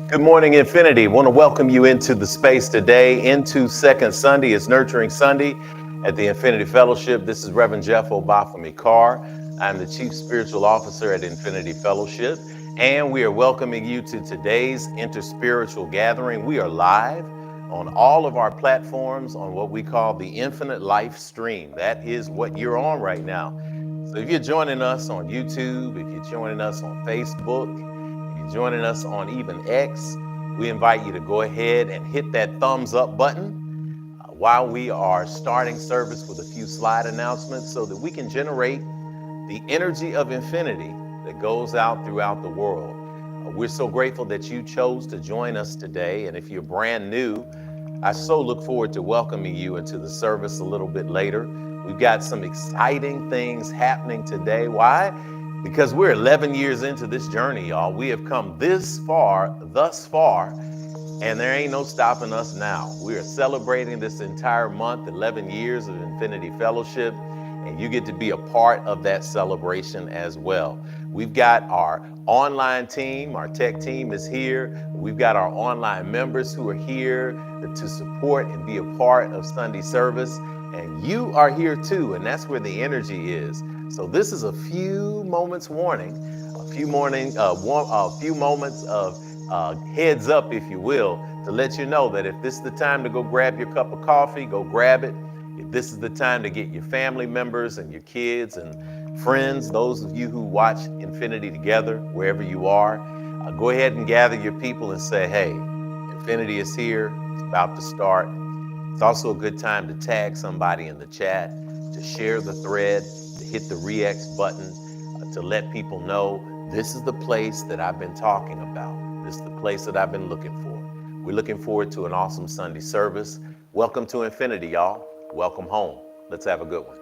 Good morning, Infinity. Want to welcome you into the space today, into Second Sunday. It's Nurturing Sunday at the Infinity Fellowship. This is Reverend Jeff Obafemi Carr. I'm the Chief Spiritual Officer at Infinity Fellowship, and we are welcoming you to today's interspiritual gathering. We are live on all of our platforms on what we call the Infinite Life Stream. That is what you're on right now. So if you're joining us on YouTube, if you're joining us on Facebook, joining us on even X, we invite you to go ahead and hit that thumbs up button while we are starting service with a few slide announcements so that we can generate the energy of infinity that goes out throughout the world. We're so grateful that you chose to join us today. And if you're brand new, I so look forward to welcoming you into the service a little bit later. We've got some exciting things happening today. Why? Because we're 11 years into this journey, y'all. We have come this far, thus far, and there ain't no stopping us now. We are celebrating this entire month, 11 years of Infinity Fellowship, and you get to be a part of that celebration as well. We've got our online team, our tech team is here. We've got our online members who are here to support and be a part of Sunday service. And you are here too, and that's where the energy is. So this is a few moments warning, a few moments of heads up, if you will, to let you know that if this is the time to go grab your cup of coffee, go grab it. If this is the time to get your family members and your kids and friends, those of you who watch Infinity together, wherever you are, go ahead and gather your people and say, hey, Infinity is here, it's about to start. It's also a good time to tag somebody in the chat, to share the thread, to hit the re-X button, to let people know this is the place that I've been talking about. This is the place that I've been looking for. We're looking forward to an awesome Sunday service. Welcome to Infinity, y'all. Welcome home. Let's have a good one.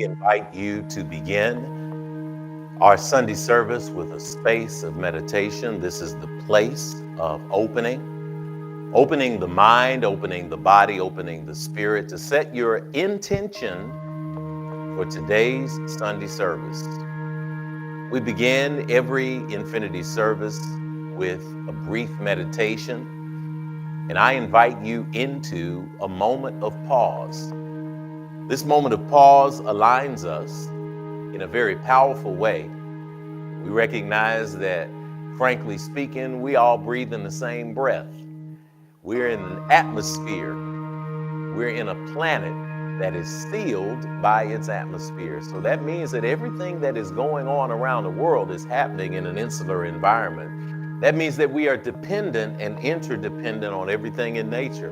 We invite you to begin our Sunday service with a space of meditation. This is the place of opening the mind, opening the body, opening the spirit to set your intention for today's Sunday service. We begin every Infinity service with a brief meditation, and I invite you into a moment of pause. This moment of pause aligns us in a very powerful way. We recognize that, frankly speaking, we all breathe in the same breath. We're in an atmosphere. We're in a planet that is sealed by its atmosphere. So that means that everything that is going on around the world is happening in an insular environment. That means that we are dependent and interdependent on everything in nature.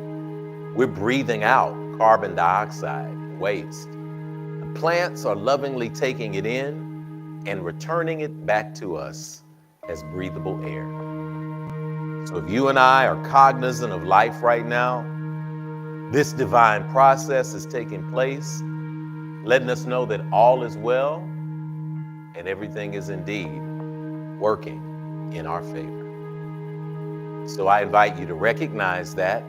We're breathing out carbon dioxide, waste. The plants are lovingly taking it in and returning it back to us as breathable air. So if you and I are cognizant of life right now, this divine process is taking place, letting us know that all is well and everything is indeed working in our favor. So I invite you to recognize that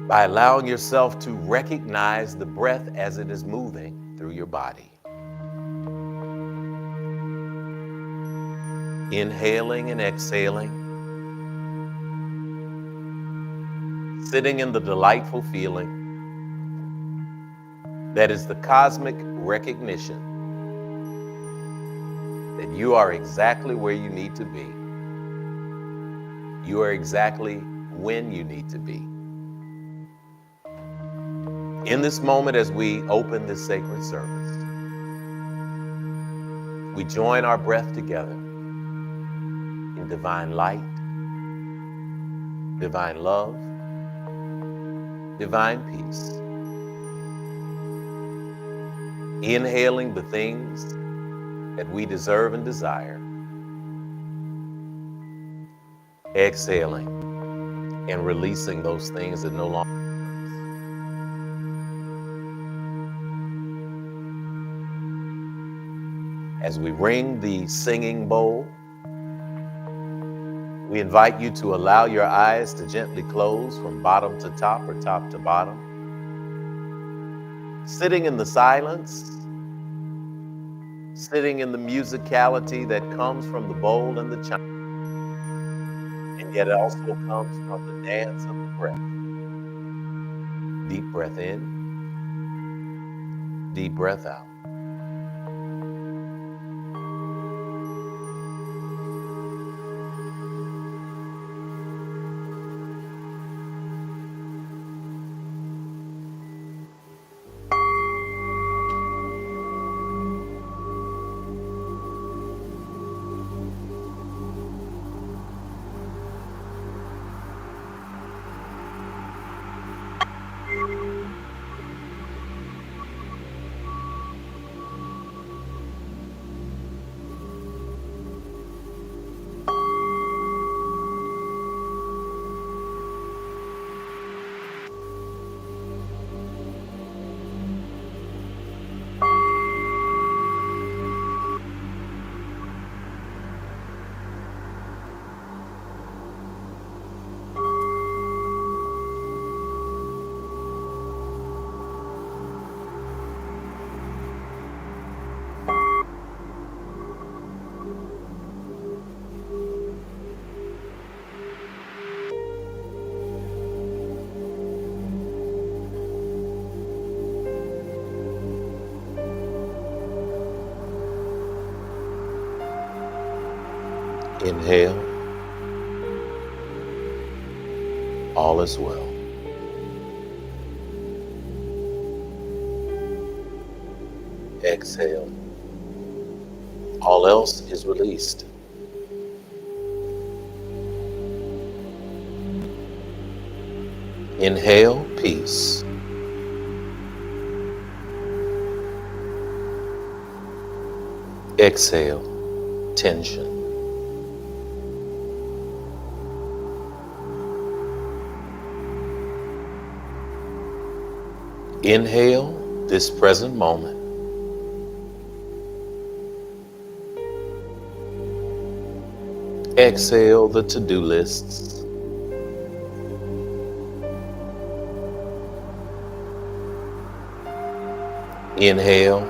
by allowing yourself to recognize the breath as it is moving through your body. Inhaling and exhaling. Sitting in the delightful feeling that is the cosmic recognition that you are exactly where you need to be. You are exactly when you need to be. In this moment, as we open this sacred service, we join our breath together in divine light, divine love, divine peace. Inhaling the things that we deserve and desire. Exhaling and releasing those things that no longer. As we ring the singing bowl, we invite you to allow your eyes to gently close from bottom to top or top to bottom. Sitting in the silence, sitting in the musicality that comes from the bowl and the chime, and yet it also comes from the dance of the breath. Deep breath in, deep breath out. Inhale, all is well. Exhale, all else is released. Inhale, peace. Exhale, tension. Inhale this present moment. Exhale the to-do lists. Inhale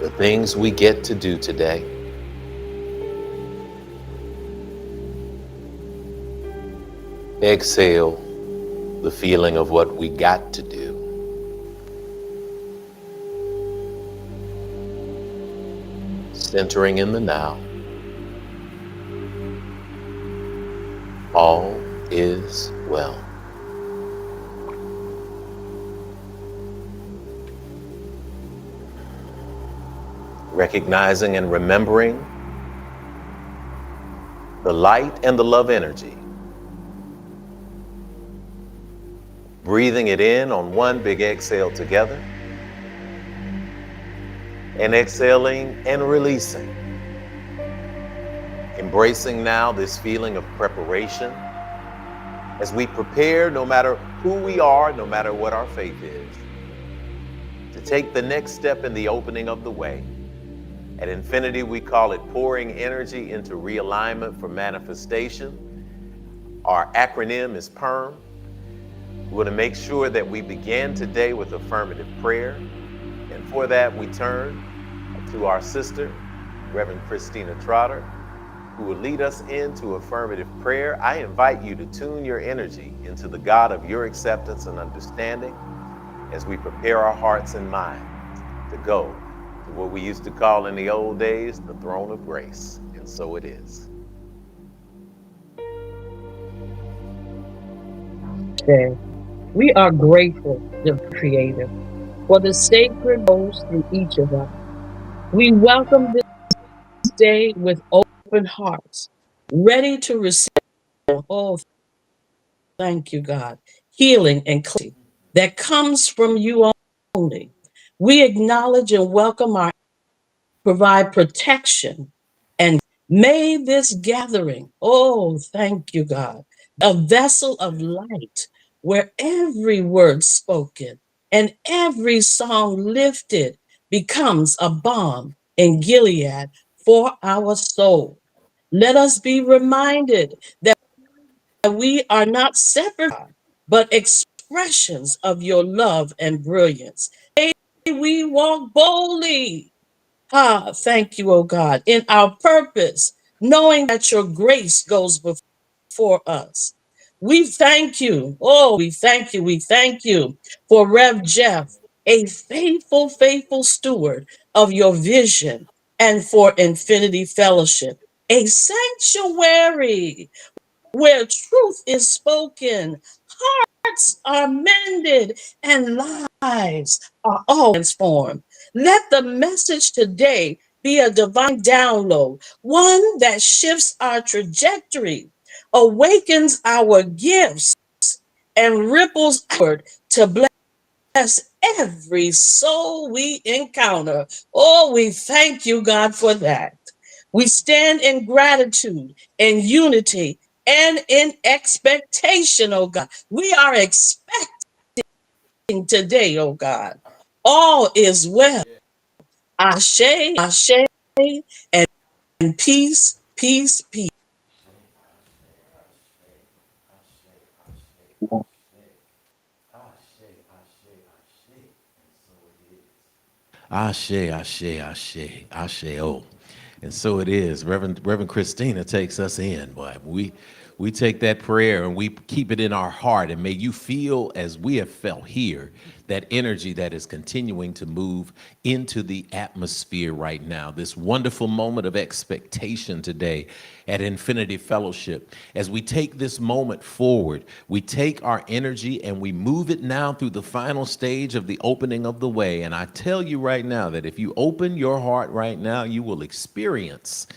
the things we get to do today. Exhale the feeling of what we got to do. Centering in the now. All is well. Recognizing and remembering the light and the love energy. Breathing it in on one big exhale together. And exhaling and releasing. Embracing now this feeling of preparation as we prepare, no matter who we are, no matter what our faith is, to take the next step in the opening of the way. At Infinity, we call it pouring energy into realignment for manifestation. Our acronym is PERM. We want to make sure that we begin today with affirmative prayer. And for that, we turn to our sister, Reverend Christina Trotter, who will lead us into affirmative prayer. I invite you to tune your energy into the God of your acceptance and understanding as we prepare our hearts and minds to go to what we used to call in the old days, the throne of grace. And so it is. Okay. We are grateful, the Creator, for the sacred goes through each of us. We welcome this day with open hearts, ready to receive. Oh, thank you, God. Healing and clarity that comes from you only. We acknowledge and welcome our provide protection and may this gathering, oh, thank you, God, a vessel of light where every word spoken and every song lifted becomes a balm in Gilead for our soul. Let us be reminded that we are not separate, but expressions of your love and brilliance. May we walk boldly. Ah, thank you, oh God, in our purpose, knowing that your grace goes before us. We thank you. Oh, we thank you for Rev Jeff, a faithful, faithful steward of your vision, and for Infinity Fellowship, a sanctuary where truth is spoken, hearts are mended, and lives are all transformed. Let the message today be a divine download, one that shifts our trajectory, awakens our gifts, and ripples outward to bless every soul we encounter. Oh, we thank you, God, for that. We stand in gratitude, in unity, and in expectation, oh God. We are expecting today, oh God. All is well. Ashe, ashe, and peace, peace, peace. Ashe, ashe, ashe, ashe, oh. And so it is. Reverend Christina takes us in, boy. We take that prayer and we keep it in our heart. And may you feel, as we have felt here, that energy that is continuing to move into the atmosphere right now. This wonderful moment of expectation today at Infinity Fellowship. As we take this moment forward, we take our energy and we move it now through the final stage of the opening of the way. And I tell you right now that if you open your heart right now, you will experience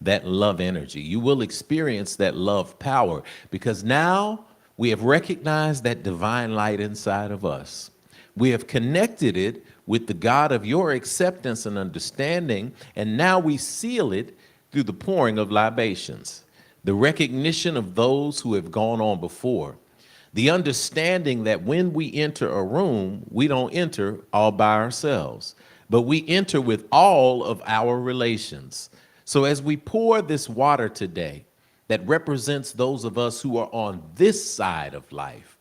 that love energy. You will experience that love power, because now we have recognized that divine light inside of us. We have connected it with the God of your acceptance and understanding, and now we seal it through the pouring of libations, the recognition of those who have gone on before, the understanding that when we enter a room, we don't enter all by ourselves, but we enter with all of our relations. So as we pour this water today that represents those of us who are on this side of life,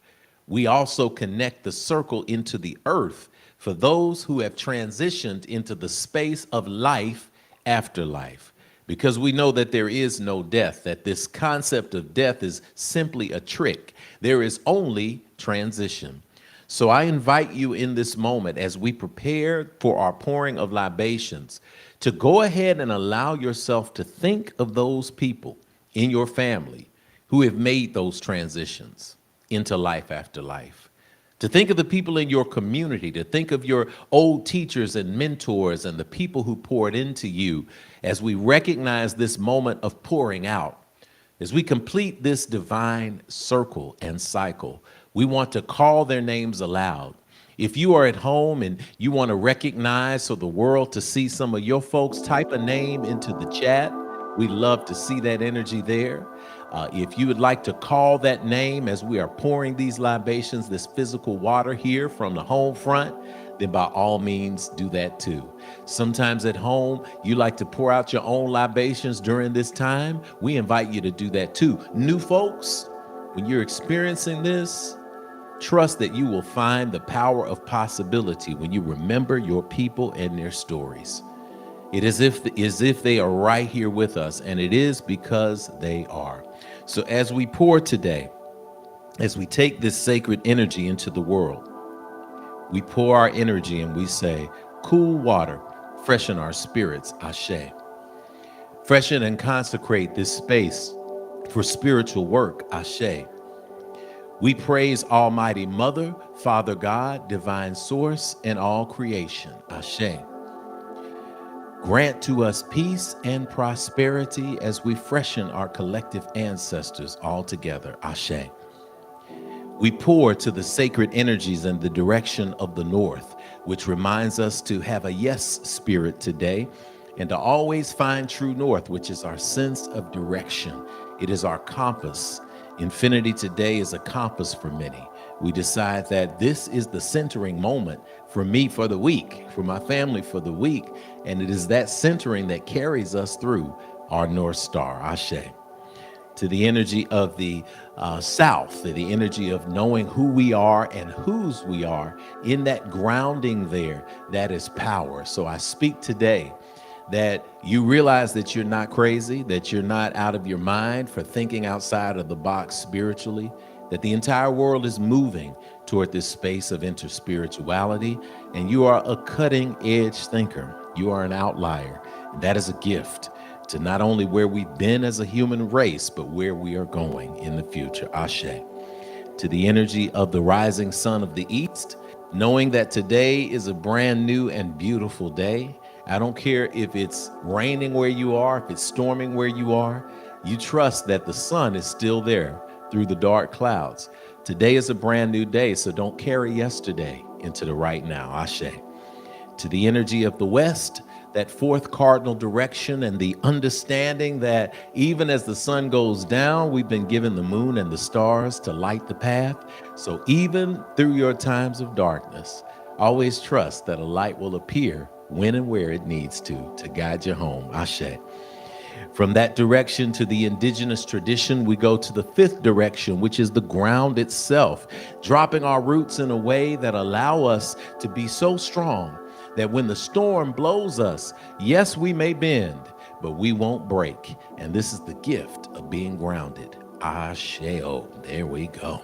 we also connect the circle into the earth for those who have transitioned into the space of life after life. Because we know that there is no death, that this concept of death is simply a trick. There is only transition. So I invite you in this moment as we prepare for our pouring of libations to go ahead and allow yourself to think of those people in your family who have made those transitions into life after life. To think of the people in your community, to think of your old teachers and mentors and the people who poured into you as we recognize this moment of pouring out. As we complete this divine circle and cycle, we want to call their names aloud. If you are at home and you want to recognize so the world to see some of your folks, type a name into the chat. We'd love to see that energy there. If you would like to call that name as we are pouring these libations, this physical water here from the home front, then by all means do that too. Sometimes at home, you like to pour out your own libations during this time. We invite you to do that too. New folks, when you're experiencing this, trust that you will find the power of possibility when you remember your people and their stories. It is as if they are right here with us, and it is because they are. So as we pour today, as we take this sacred energy into the world, we pour our energy and we say, cool water, freshen our spirits, ashe. Freshen and consecrate this space for spiritual work, ashe. We praise Almighty Mother, Father God, Divine Source, and all creation, ashe. Grant to us peace and prosperity as we freshen our collective ancestors all together, ashe. We pour to the sacred energies in the direction of the north, which reminds us to have a yes spirit today and to always find true north, which is our sense of direction. It is our compass. Infinity today is a compass for many. We decide that this is the centering moment for me for the week, for my family for the week, and it is that centering that carries us through our North Star, ashe. To the energy of the South, to the energy of knowing who we are and whose we are, in that grounding there, that is power. So I speak today that you realize that you're not crazy, that you're not out of your mind for thinking outside of the box spiritually, that the entire world is moving toward this space of interspirituality, and you are a cutting edge thinker. You are an outlier. And that is a gift to not only where we've been as a human race, but where we are going in the future, ashe. To the energy of the rising sun of the east, knowing that today is a brand new and beautiful day. I don't care if it's raining where you are, if it's storming where you are, you trust that the sun is still there through the dark clouds. Today is a brand new day, so don't carry yesterday into the right now, ashe. To the energy of the west, that fourth cardinal direction and the understanding that even as the sun goes down, we've been given the moon and the stars to light the path. So even through your times of darkness, always trust that a light will appear when and where it needs to guide you home, ashe. From that direction to the indigenous tradition, we go to the fifth direction, which is the ground itself, dropping our roots in a way that allow us to be so strong that when the storm blows us, yes, we may bend, but we won't break. And this is the gift of being grounded. Ashe-o. There we go.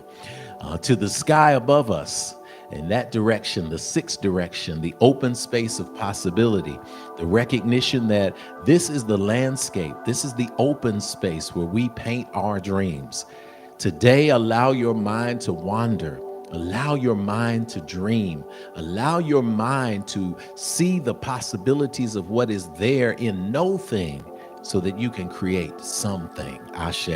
To the sky above us, in that direction, the sixth direction, the open space of possibility, the recognition that this is the landscape, this is the open space where we paint our dreams. Today, allow your mind to wander. Allow your mind to dream. Allow your mind to see the possibilities of what is there in no thing so that you can create something. Ashe.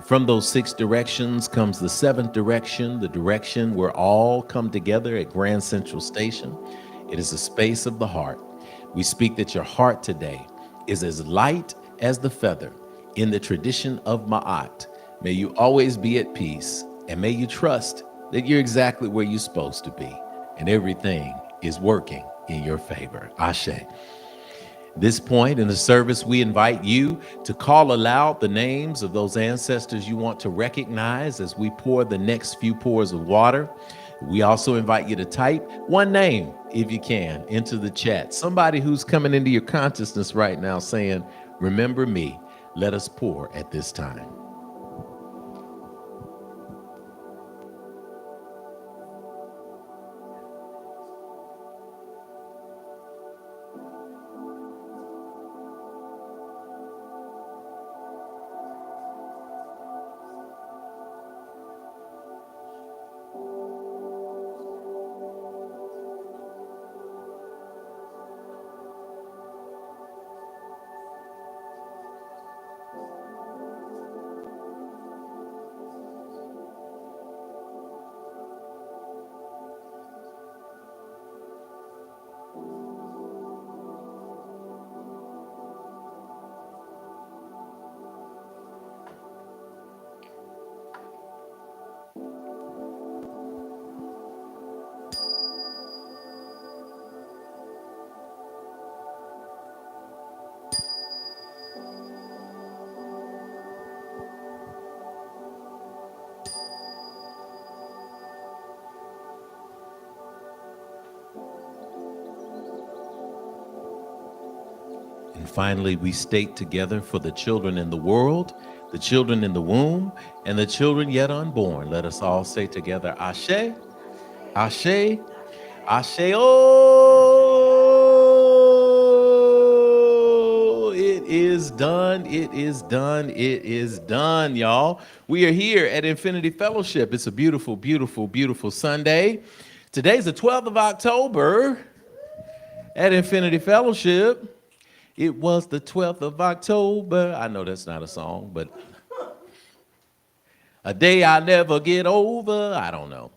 From those six directions comes the seventh direction, the direction where all come together at Grand Central Station. It is a space of the heart. We speak that your heart today is as light as the feather in the tradition of Ma'at. May you always be at peace, and may you trust that you're exactly where you're supposed to be, and everything is working in your favor. Ashe. This point in the service, we invite you to call aloud the names of those ancestors you want to recognize as we pour the next few pours of water. We also invite you to type one name, if you can, into the chat. Somebody who's coming into your consciousness right now saying, "Remember me." Let us pour at this time. And finally, we state together for the children in the world, the children in the womb, and the children yet unborn. Let us all say together, Ashe, Ashe, Ashe. Oh, it is done. It is done. It is done, y'all. We are here at Infinity Fellowship. It's a beautiful, beautiful, beautiful Sunday. Today's the 12th of October at Infinity Fellowship. It was the 12th of October. I know that's not a song, but a day I never get over. I don't know.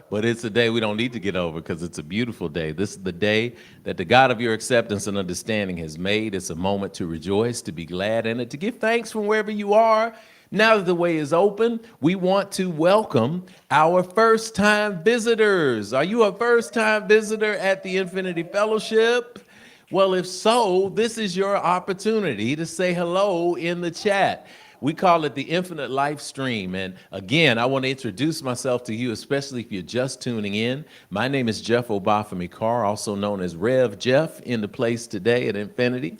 But it's a day we don't need to get over because it's a beautiful day. This is the day that the God of your acceptance and understanding has made. It's a moment to rejoice, to be glad in it, to give thanks from wherever you are. Now that the way is open, we want to welcome our first-time visitors. Are you a first-time visitor at the Infinity Fellowship? Well, if so, this is your opportunity to say hello in the chat. We call it the Infinite Life Stream. And again, I want to introduce myself to you, especially if you're just tuning in. My name is Jeff Obafemi Carr, also known as Rev Jeff, in the place today at Infinity.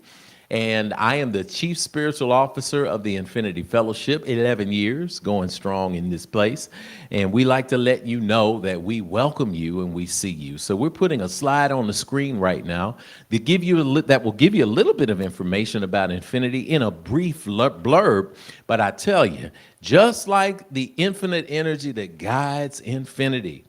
And I am the Chief Spiritual Officer of the Infinity Fellowship, 11 years, going strong in this place. And we like to let you know that we welcome you and we see you. So we're putting a slide on the screen right now that will give you a little bit of information about Infinity in a brief blurb. But I tell you, just like the infinite energy that guides Infinity,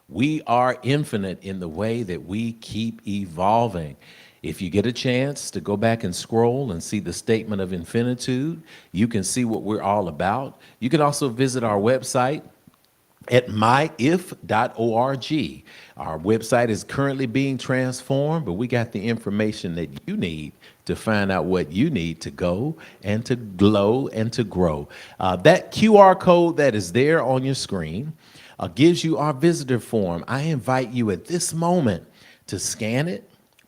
we are infinite in the way that we keep evolving. If you get a chance to go back and scroll and see the statement of infinitude, you can see what we're all about. You can also visit our website at myif.org. Our website is currently being transformed, but we got the information that you need to find out what you need to go and to glow and to grow. That QR code that is there on your screen gives you our visitor form. I invite you at this moment to scan it,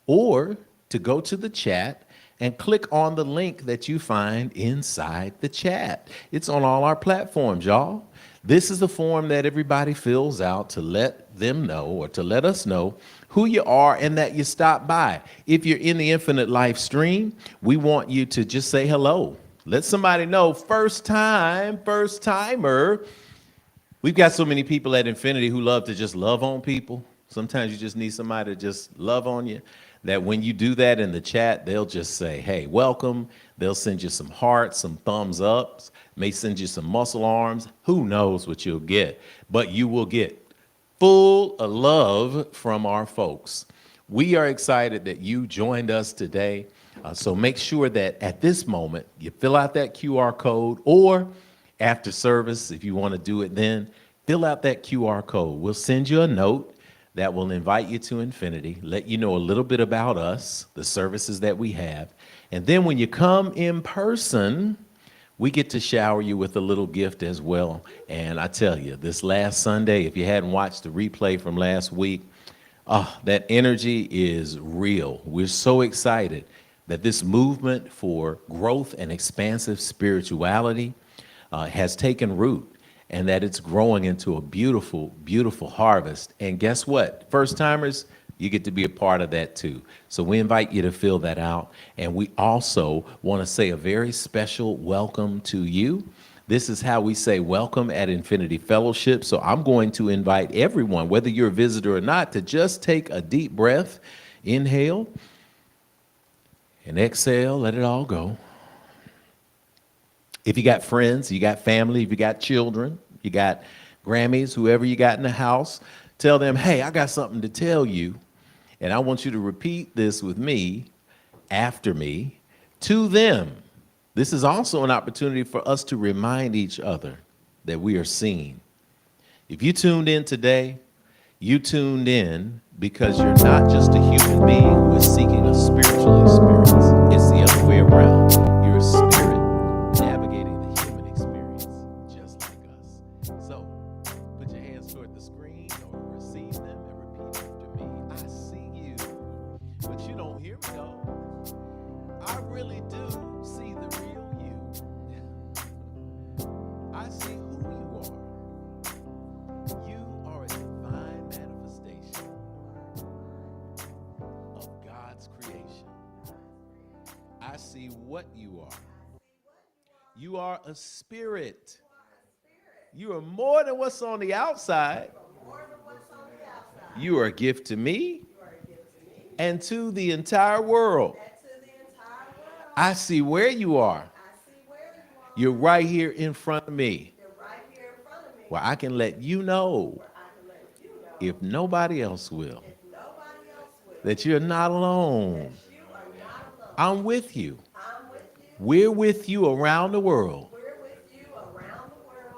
or to go to the chat and click on the link that you find inside the chat. It's on all our platforms, y'all. This is the form that everybody fills out to let them know or to let us know who you are and that you stopped by. If you're in the Infinite Life Stream, we want you to just say hello. Let somebody know, first timer. We've got so many people at Infinity who love to just love on people. Sometimes you just need somebody to just love on you. That when you do that in the chat, they'll just say, hey, welcome. They'll send you some hearts, some thumbs ups, may send you some muscle arms. Who knows what you'll get? But you will get full of love from our folks. We are excited that you joined us today. So make sure that at this moment, you fill out that QR code, or after service, if you want to do it then, fill out that QR code. We'll send you a note that will invite you to Infinity, let you know a little bit about us, the services that we have. And then when you come in person, we get to shower you with a little gift as well. And I tell you, this last Sunday, if you hadn't watched the replay from last week, that energy is real. We're so excited that this movement for growth and expansive spirituality has taken root and that it's growing into a beautiful, beautiful harvest. And guess what? First timers, you get to be a part of that too. So we invite you to fill that out. And we also want to say a very special welcome to you. This is how we say welcome at Infinity Fellowship. So I'm going to invite everyone, whether you're a visitor or not, to just take a deep breath, inhale, and exhale, let it all go. If you got friends, you got family, if you got children, you got Grammys, whoever you got in the house, tell them, hey, I got something to tell you. And I want you to repeat this with me, after me, to them. This is also an opportunity for us to remind each other that we are seen. If you tuned in today, you tuned in because you're not just a human being who is seeking a spiritual experience. It's the other way around. You're a spirit navigating the human experience, just like us. So, put your hands toward the screen or receive them and repeat after me. I see you, but you don't hear me though. I really do see the real you. I see who you are. You are a divine manifestation of God's creation. I see what you are. You are a spirit. You are more than what's on the outside. You are a gift to me and to the entire world. I see where you are. You're right here in front of me, where I can let you know, if nobody else will, that you're not alone. I'm with you. We're with you around the world.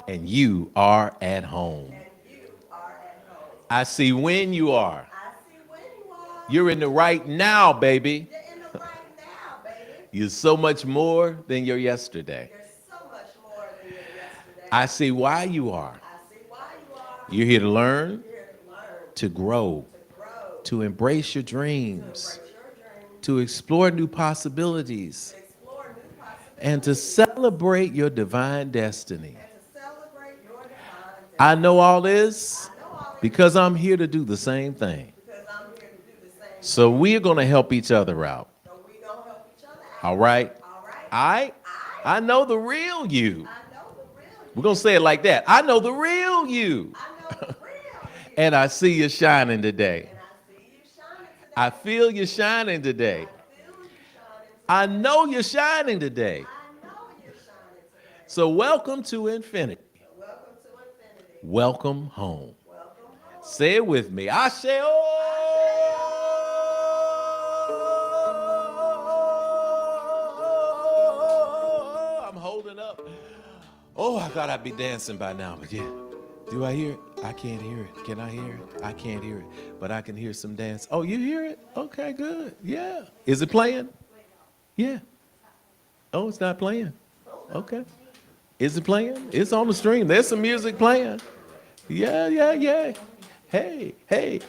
And you are at home. I see when you are. You're in the right now, baby. You're so much more than your yesterday. I see why you are. You're here to learn, to grow, to embrace your dreams, to explore new possibilities, and to celebrate your divine destiny. I know all this because I'm here to do the same thing. So we're going to help each other out. All right? I know the real you. We're going to say it like that. I know the real you. And I see you shining today. I feel you shining today. I know you're shining today. So welcome to infinity. Welcome home. Say it with me. I say, oh, I'm holding up. Oh, I thought I'd be dancing by now, but yeah. Do I hear it? I can't hear it. Can I hear it? I can't hear it, but I can hear some dance. Oh, you hear it? Okay, good. Yeah. Is it playing? Yeah. Oh, it's not playing. Okay. Is it playing? It's on the stream. There's some music playing. Yeah. Hey. Hey.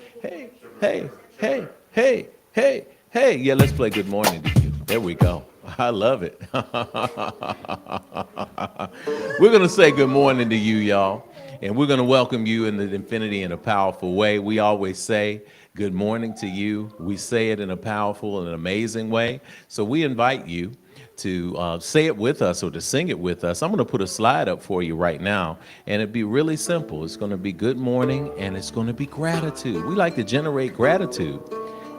Yeah, let's play Good Morning to You. There we go. I love it. We're going to say good morning to you, y'all. And we're going to welcome you into infinity in a powerful way. We always say good morning to you. We say it in a powerful and amazing way. So we invite you to say it with us or to sing it with us. I'm going to put a slide up for you right now, and it'd be really simple. It's going to be good morning, and it's going to be gratitude. We like to generate gratitude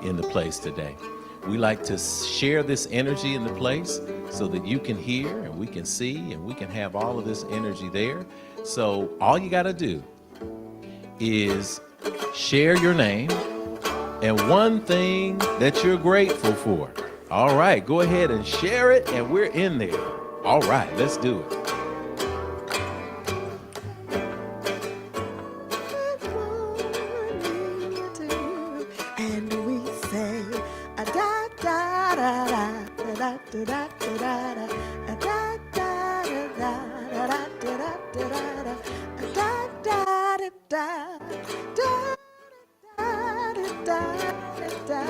in the place today. We like to share this energy in the place so that you can hear and we can see and we can have all of this energy there. So all you got to do is share your name and one thing that you're grateful for. All right, go ahead and share it, and we're in there. All right, let's do it. And we say a da da da da da da da da da a da da da da da da da da da a da da da da da da da da.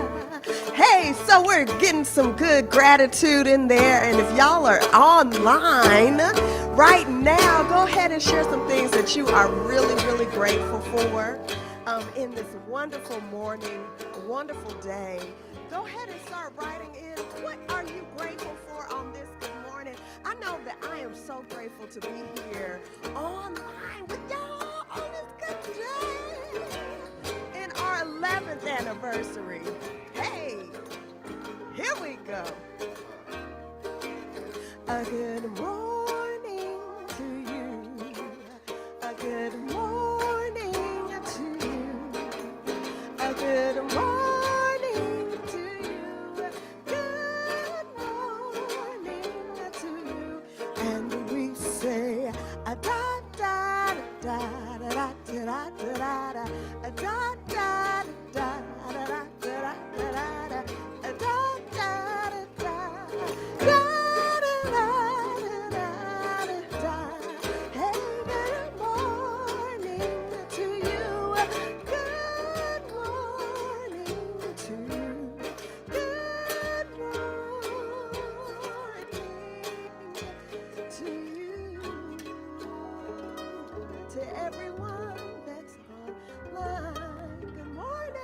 Hey, Hey, so we're getting some good gratitude in there. And if y'all are online right now, go ahead and share some things that you are really, really grateful for in this wonderful morning, wonderful day. Go ahead and start writing in. What are you grateful for on this good morning? I know that I am so grateful to be here online with y'all on this good day in our 11th anniversary. Hey, here we go. A good morning to you. A good morning to you. A good morning to you. Good morning to you. And we say a da da da da da da da da da a da da da da da da da da a da da da da da. Hey, good morning to you. Good morning to you. Good morning to you. To everyone that's online, good morning.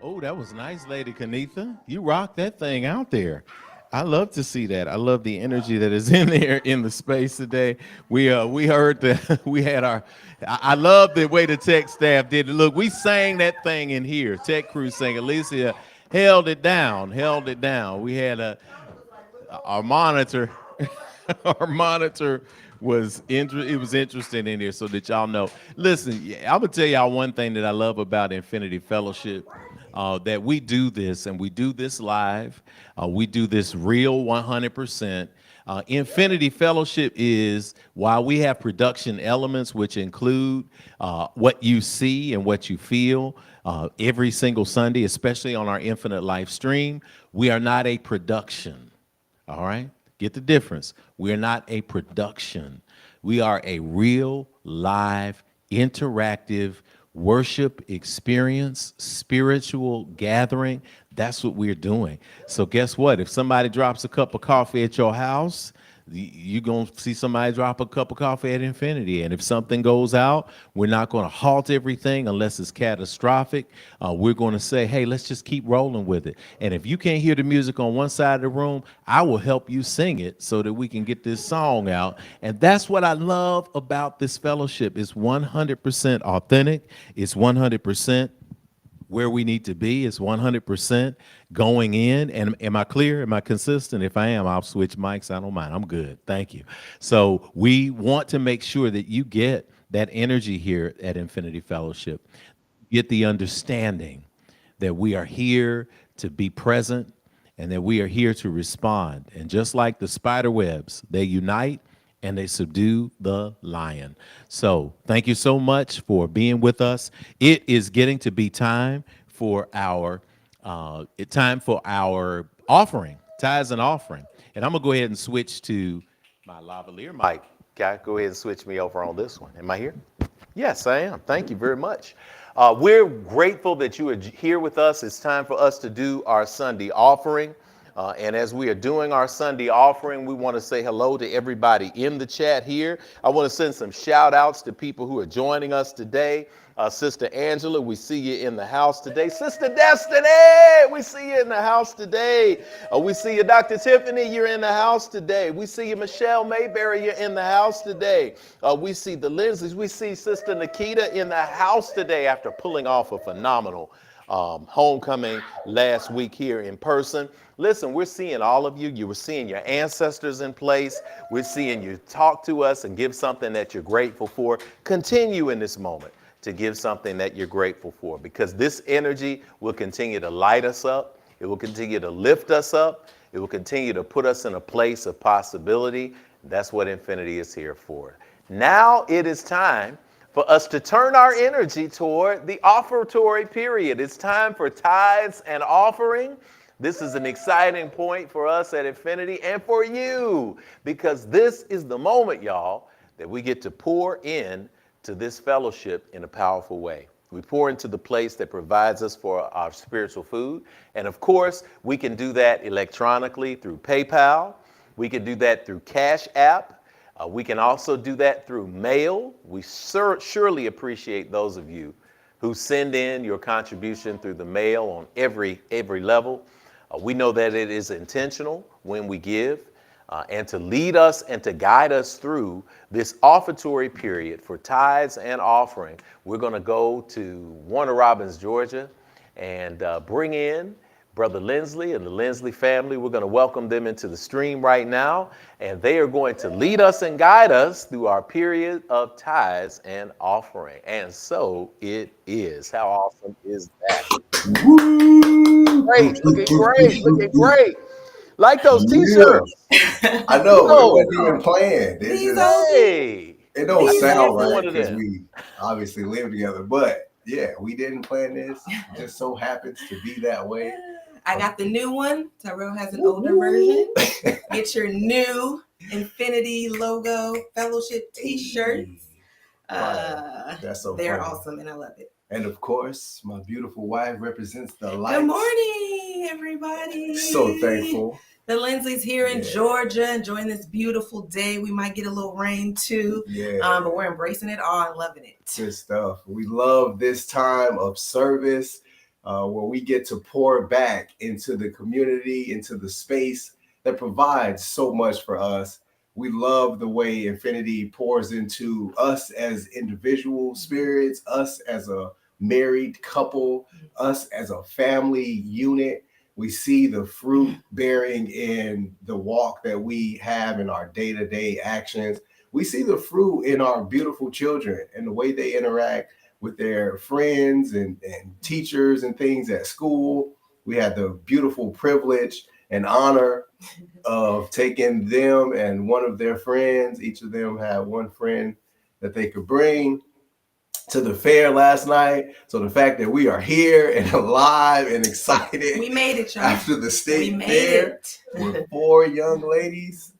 Oh, that was nice, Lady Kanitha. You rocked that thing out there. I love to see that. I love the energy that is in there in the space today. We heard that we had our. I love the way the tech staff did it. Look, we sang that thing in here. Tech crew sang. Alicia held it down. Held it down. We had our monitor. Our monitor was it was interesting in here, so that y'all know. Listen, I'm gonna tell y'all one thing that I love about Infinity Fellowship. That we do this, and we do this live. We do this real 100%. Infinity Fellowship is, while we have production elements, which include what you see and what you feel every single Sunday, especially on our Infinite Life stream, we are not a production. All right? Get the difference. We're not a production. We are a real, live, interactive worship experience, spiritual gathering. That's what we're doing. So guess what? If somebody drops a cup of coffee at your house, you're going to see somebody drop a cup of coffee at Infinity. And if something goes out, we're not going to halt everything unless it's catastrophic. We're going to say, hey, let's just keep rolling with it. And if you can't hear the music on one side of the room, I will help you sing it so that we can get this song out. And that's what I love about this fellowship. It's 100% authentic. It's 100% where we need to be. Is 100% going in. And am I clear? Am I consistent? If I am, I'll switch mics. I don't mind. I'm good. Thank you. So we want to make sure that you get that energy here at Infinity Fellowship. Get the understanding that we are here to be present and that we are here to respond. And just like the spider webs, they unite and they subdue the lion. So thank you so much for being with us. It is getting to be time for our offering, tithes and offering. And I'm gonna go ahead and switch to my lavalier mic. Guy, go ahead and switch me over on this one. Am I here? Yes, I am. Thank you very much. We're grateful that you are here with us. It's time for us to do our Sunday offering. And as we are doing our Sunday offering, we want to say hello to everybody in the chat here. I want to send some shout outs to people who are joining us today. Sister Angela, we see you in the house today. Sister Destiny, we see you in the house today. We see you, Dr. Tiffany, you're in the house today. We see you, Michelle Mayberry, you're in the house today. We see the Lindsays. We see Sister Nikita in the house today after pulling off a phenomenal homecoming last week here in person. Listen, we're seeing all of you. You were seeing your ancestors in place. We're seeing you talk to us and give something that you're grateful for. Continue in this moment to give something that you're grateful for, because this energy will continue to light us up. It will continue to lift us up. It will continue to put us in a place of possibility. That's what Infinity is here for. Now it is time for us to turn our energy toward the offertory period. It's time for tithes and offering. This is an exciting point for us at Infinity and for you, because this is the moment, y'all, that we get to pour in to this fellowship in a powerful way. We pour into the place that provides us for our spiritual food. And of course, we can do that electronically through PayPal. We can do that through Cash App. We can also do that through mail. We surely appreciate those of you who send in your contribution through the mail on every level. We know that it is intentional when we give, and to lead us and to guide us through this offertory period for tithes and offering. We're going to go to Warner Robins, Georgia, and bring in Brother Lindsley and the Lindsley family. We're going to welcome them into the stream right now, and they are going to lead us and guide us through our period of tithes and offering. And so it is. How awesome is that? Woo! Great, looking great, looking great. Like those Yeah, t-shirts. I know it No, wasn't even planned. These hey, It don't I think I sound want right one of because them. we obviously live together, but yeah, we didn't plan this. It just so happens to be that way. I got the new one. Tyrell has an older version. Get your new Infinity logo fellowship t-shirts. That's so They're funny. awesome and I love it. And of course, my beautiful wife represents the lights. Good morning, everybody. So thankful. The Lindsleys here in Yeah. Georgia, enjoying this beautiful day. We might get a little rain too, Yeah. but we're embracing it all and loving it. Good stuff. We love this time of service where we get to pour back into the community, into the space that provides so much for us. We love the way Infinity pours into us as individual spirits, us as a married couple, us as a family unit. We see the fruit bearing in the walk that we have in our day-to-day actions. We see the fruit in our beautiful children and the way they interact with their friends and teachers and things at school. We had the beautiful privilege and honor of taking them and one of their friends. Each of them had one friend that they could bring to the fair last night. So the fact that we are here and alive and excited, we made it, y'all. After the state fair with 4 young ladies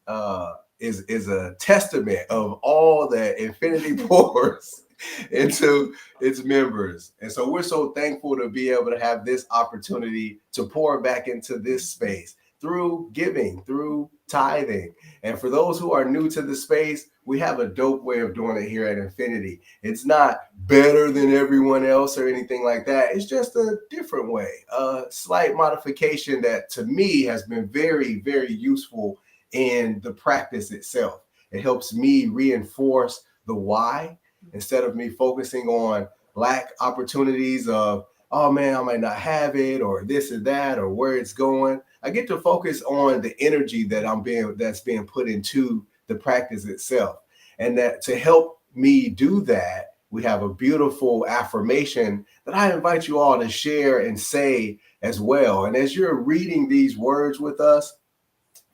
is a testament of all that Infinity pours into its members. And so we're so thankful to be able to have this opportunity to pour back into this space through giving, through tithing. And for those who are new to the space, we have a dope way of doing it here at Infinity. It's not better than everyone else or anything like that. It's just a different way, a slight modification that to me has been very, very useful in the practice itself. It helps me reinforce the why instead of me focusing on lack opportunities of, oh man, I might not have it or this or that or where it's going. I get to focus on the energy that's being put into the practice itself. And that to help me do that, we have a beautiful affirmation that I invite you all to share and say as well. And as you're reading these words with us,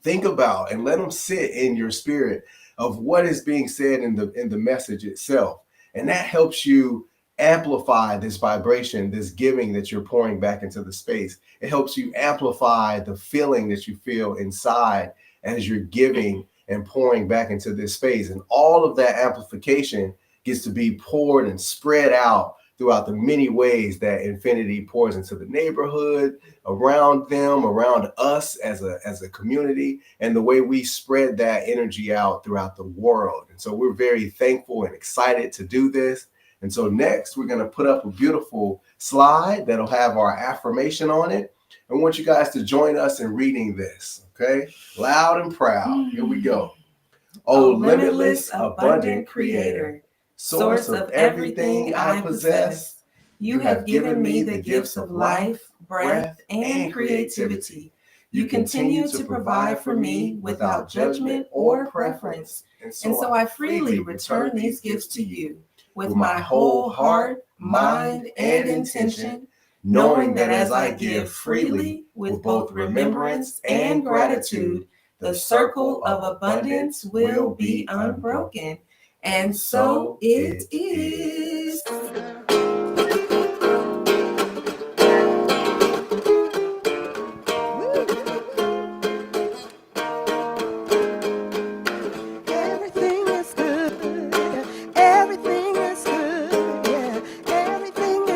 think about and let them sit in your spirit of what is being said in the message itself. And that helps you amplify this vibration, this giving that you're pouring back into the space. It helps you amplify the feeling that you feel inside as you're giving and pouring back into this space. And all of that amplification gets to be poured and spread out throughout the many ways that Infinity pours into the neighborhood, around them, around us as a community, and the way we spread that energy out throughout the world. And so we're very thankful and excited to do this. And so next, we're going to put up a beautiful slide that'll have our affirmation on it. I want you guys to join us in reading this, okay? Loud and proud. Here we go. Oh, limitless, abundant Creator, source of everything I possess, you have given me the gifts of life, breath, and creativity. You continue to provide for me without judgment or preference. And so I freely return these gifts to you with my whole heart, mind, and intention, knowing that as I give freely with both remembrance and gratitude, the circle of abundance will be unbroken. And so it is. Everything is good. Everything is good. Yeah. Everything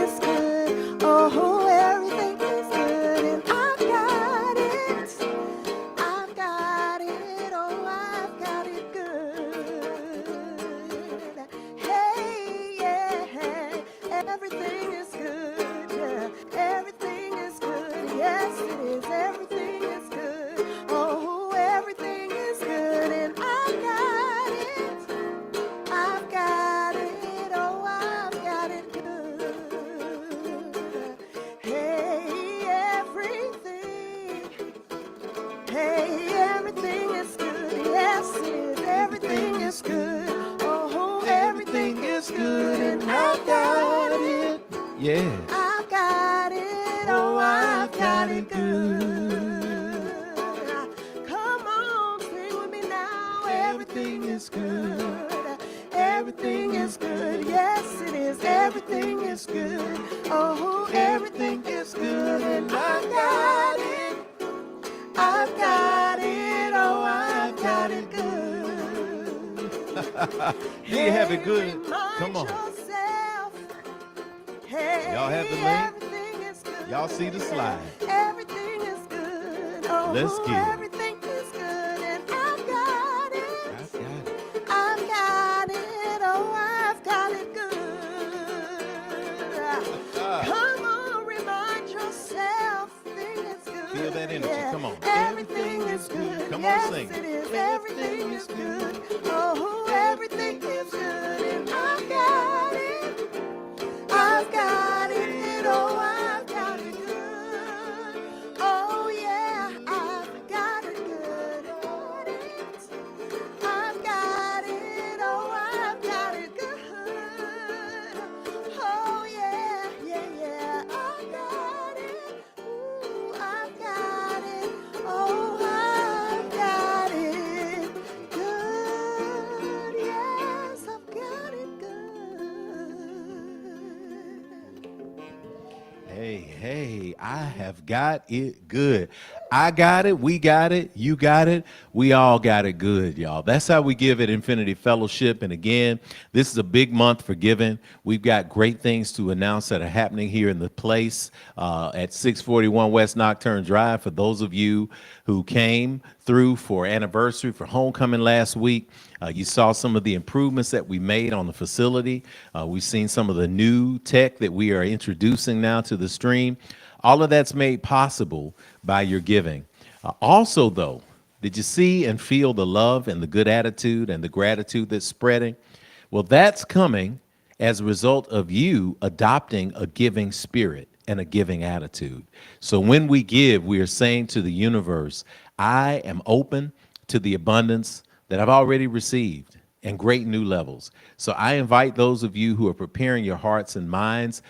Yeah. I've got it, oh, I've got it good. Come on, sing with me now. Everything is good. Everything is good. Yes, it is. Everything is good. Oh, everything is good. And I've got it. I've got it. Oh, I've got it good. Do you have it good? Come on. Y'all have the link? Everything is good. Y'all see the slide. Everything is good. Oh, Let's get it. everything is good. And I've got it. I've got it. I've got it. Oh, I've got it good. Come on, remind yourself. Everything is good. Feel that energy. Yeah. Come on. Everything is good. Come on, yes, sing. It is. Everything is good. Oh, everything is good. And I've got it. I've got it. Oh, I've got it good. Oh, yeah. I've got it good. I've got it. Oh, I've got it good. Oh, yeah. Yeah, yeah. I've got it. Ooh, I've got it. Oh, I've got it good. Yes, I've got it good. Hey, I have got it good. I got it. We got it. You got it. We all got it good, y'all. That's how we give at Infinity Fellowship. And again, this is a big month for giving. We've got great things to announce that are happening here in the place at 641 West Nocturne Drive. For those of you who came through for anniversary, for homecoming last week, you saw some of the improvements that we made on the facility. We've seen some of the new tech that we are introducing now to the stream. All of that's made possible by your giving. Also, though, did you see and feel the love and the good attitude and the gratitude that's spreading? Well, that's coming as a result of you adopting a giving spirit and a giving attitude. So when we give, we are saying to the universe, I am open to the abundance that I've already received and great new levels. So I invite those of you who are preparing your hearts and minds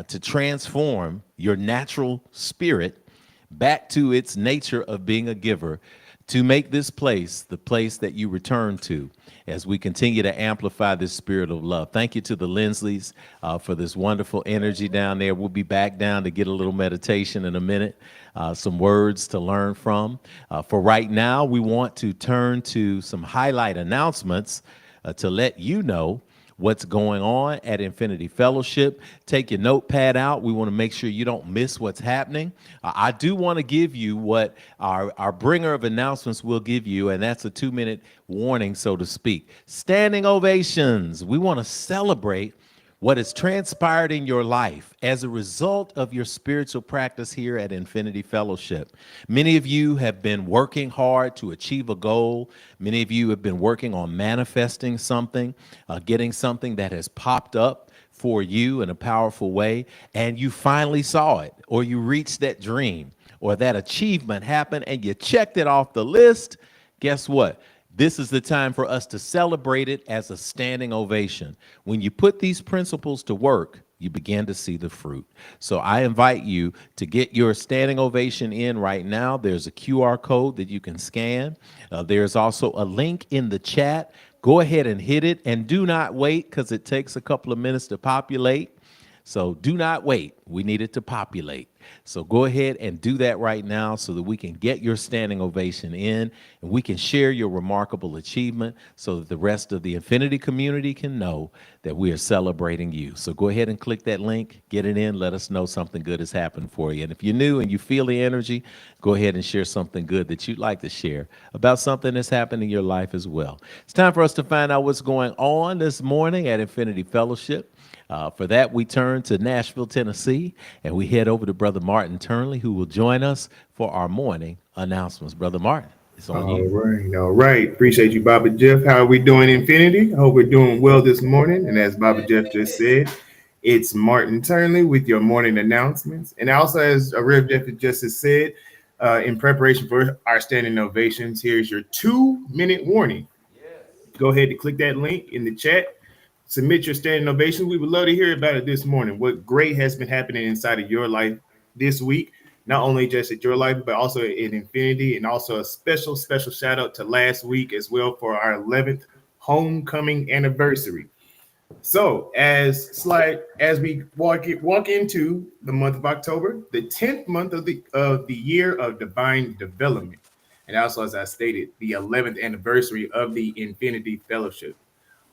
to transform your natural spirit back to its nature of being a giver, to make this place the place that you return to as we continue to amplify this spirit of love. Thank you to the Linsleys for this wonderful energy down there. We'll be back down to get a little meditation in a minute, some words to learn from. For right now, we want to turn to some highlight announcements to let you know what's going on at Infinity Fellowship. Take your notepad out. We want to make sure you don't miss what's happening. I do want to give you what our bringer of announcements will give you, and that's a 2-minute warning, so to speak. Standing ovations. We want to celebrate what has transpired in your life as a result of your spiritual practice here at Infinity Fellowship. Many of you have been working hard to achieve a goal. Many of you have been working on manifesting something, getting something that has popped up for you in a powerful way, and you finally saw it, or you reached that dream, or that achievement happened, and you checked it off the list. Guess what? This is the time for us to celebrate it as a standing ovation. When you put these principles to work, you begin to see the fruit. So I invite you to get your standing ovation in right now. There's a QR code that you can scan. There's also a link in the chat. Go ahead and hit it, and do not wait, because it takes a couple of minutes to populate. So do not wait. We need it to populate. So go ahead and do that right now so that we can get your standing ovation in, and we can share your remarkable achievement so that the rest of the Infinity community can know that we are celebrating you. So go ahead and click that link, get it in, let us know something good has happened for you. And if you're new and you feel the energy, go ahead and share something good that you'd like to share about something that's happened in your life as well. It's time for us to find out what's going on this morning at Infinity Fellowship. For that, we turn to Nashville, Tennessee, and we head over to Brother Martin Turnley, who will join us for our morning announcements. Brother Martin, it's on you. All right. Appreciate you, Baba Jeff. How are we doing, Infinity? I hope we're doing well this morning. And as Baba Jeff just said, it's Martin Turnley with your morning announcements. And also, as Rev Jeff just has said, in preparation for our standing ovations, here's your 2-minute warning. Go ahead and click that link in the chat. Submit your standing ovation. We would love to hear about it this morning. What great has been happening inside of your life this week? Not only just at your life, but also in Infinity, and also a special shout out to last week as well for our 11th homecoming anniversary. So, as we walk into the month of October, the 10th month of the year of divine development, and also as I stated, the 11th anniversary of the Infinity Fellowship.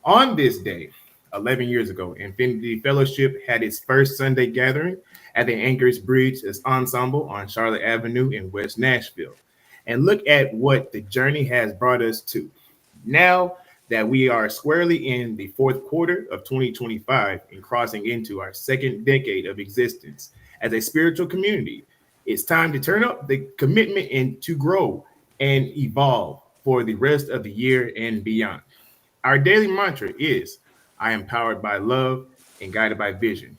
On this day, 11 years ago, Infinity Fellowship had its first Sunday gathering at the Anchorage Bridge Ensemble on Charlotte Avenue in West Nashville. And look at what the journey has brought us to. Now that we are squarely in the fourth quarter of 2025 and crossing into our second decade of existence as a spiritual community, it's time to turn up the commitment and to grow and evolve for the rest of the year and beyond. Our daily mantra is I am powered by love and guided by vision.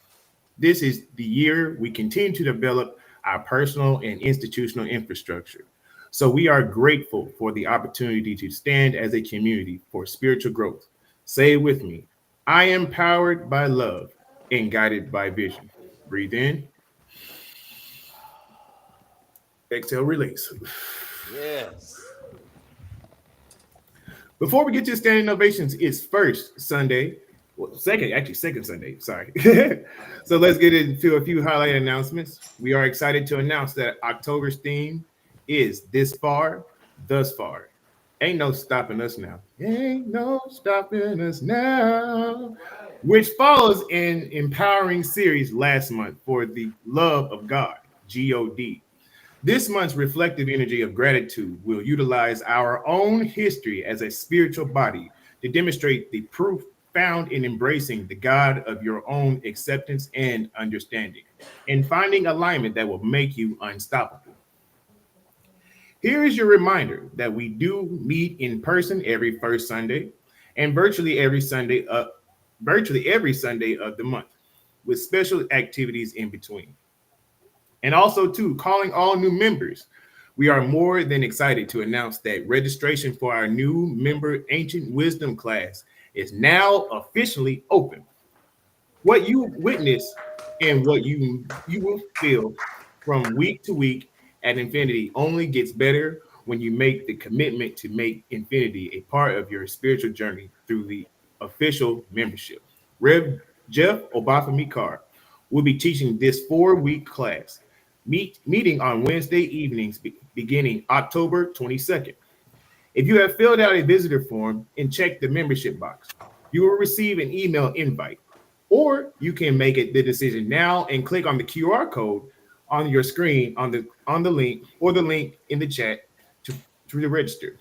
This is the year we continue to develop our personal and institutional infrastructure. So we are grateful for the opportunity to stand as a community for spiritual growth. Say it with me. I am powered by love and guided by vision. Breathe in, exhale, release. Yes. Before we get to standing ovations, it's first Sunday, well, second Sunday, sorry. So let's get into a few highlight announcements. We are excited to announce that October's theme is This Far, Thus Far. Ain't no stopping us now. Ain't no stopping us now. Which follows an empowering series last month for the love of God, God. This month's reflective energy of gratitude will utilize our own history as a spiritual body to demonstrate the proof found in embracing the God of your own acceptance and understanding, and finding alignment that will make you unstoppable. Here is your reminder that we do meet in person every first Sunday and virtually every Sunday of the month, with special activities in between. And also, too, calling all new members. We are more than excited to announce that registration for our new member Ancient Wisdom class is now officially open. What you witness and what you will feel from week to week at Infinity only gets better when you make the commitment to make Infinity a part of your spiritual journey through the official membership. Rev Jeff Obafemi Carr will be teaching this 4-week class, meeting on Wednesday evenings beginning October 22nd. If you have filled out a visitor form and checked the membership box, you will receive an email invite. Or you can make it the decision now and click on the QR code on your screen on the link or the link in the chat to register.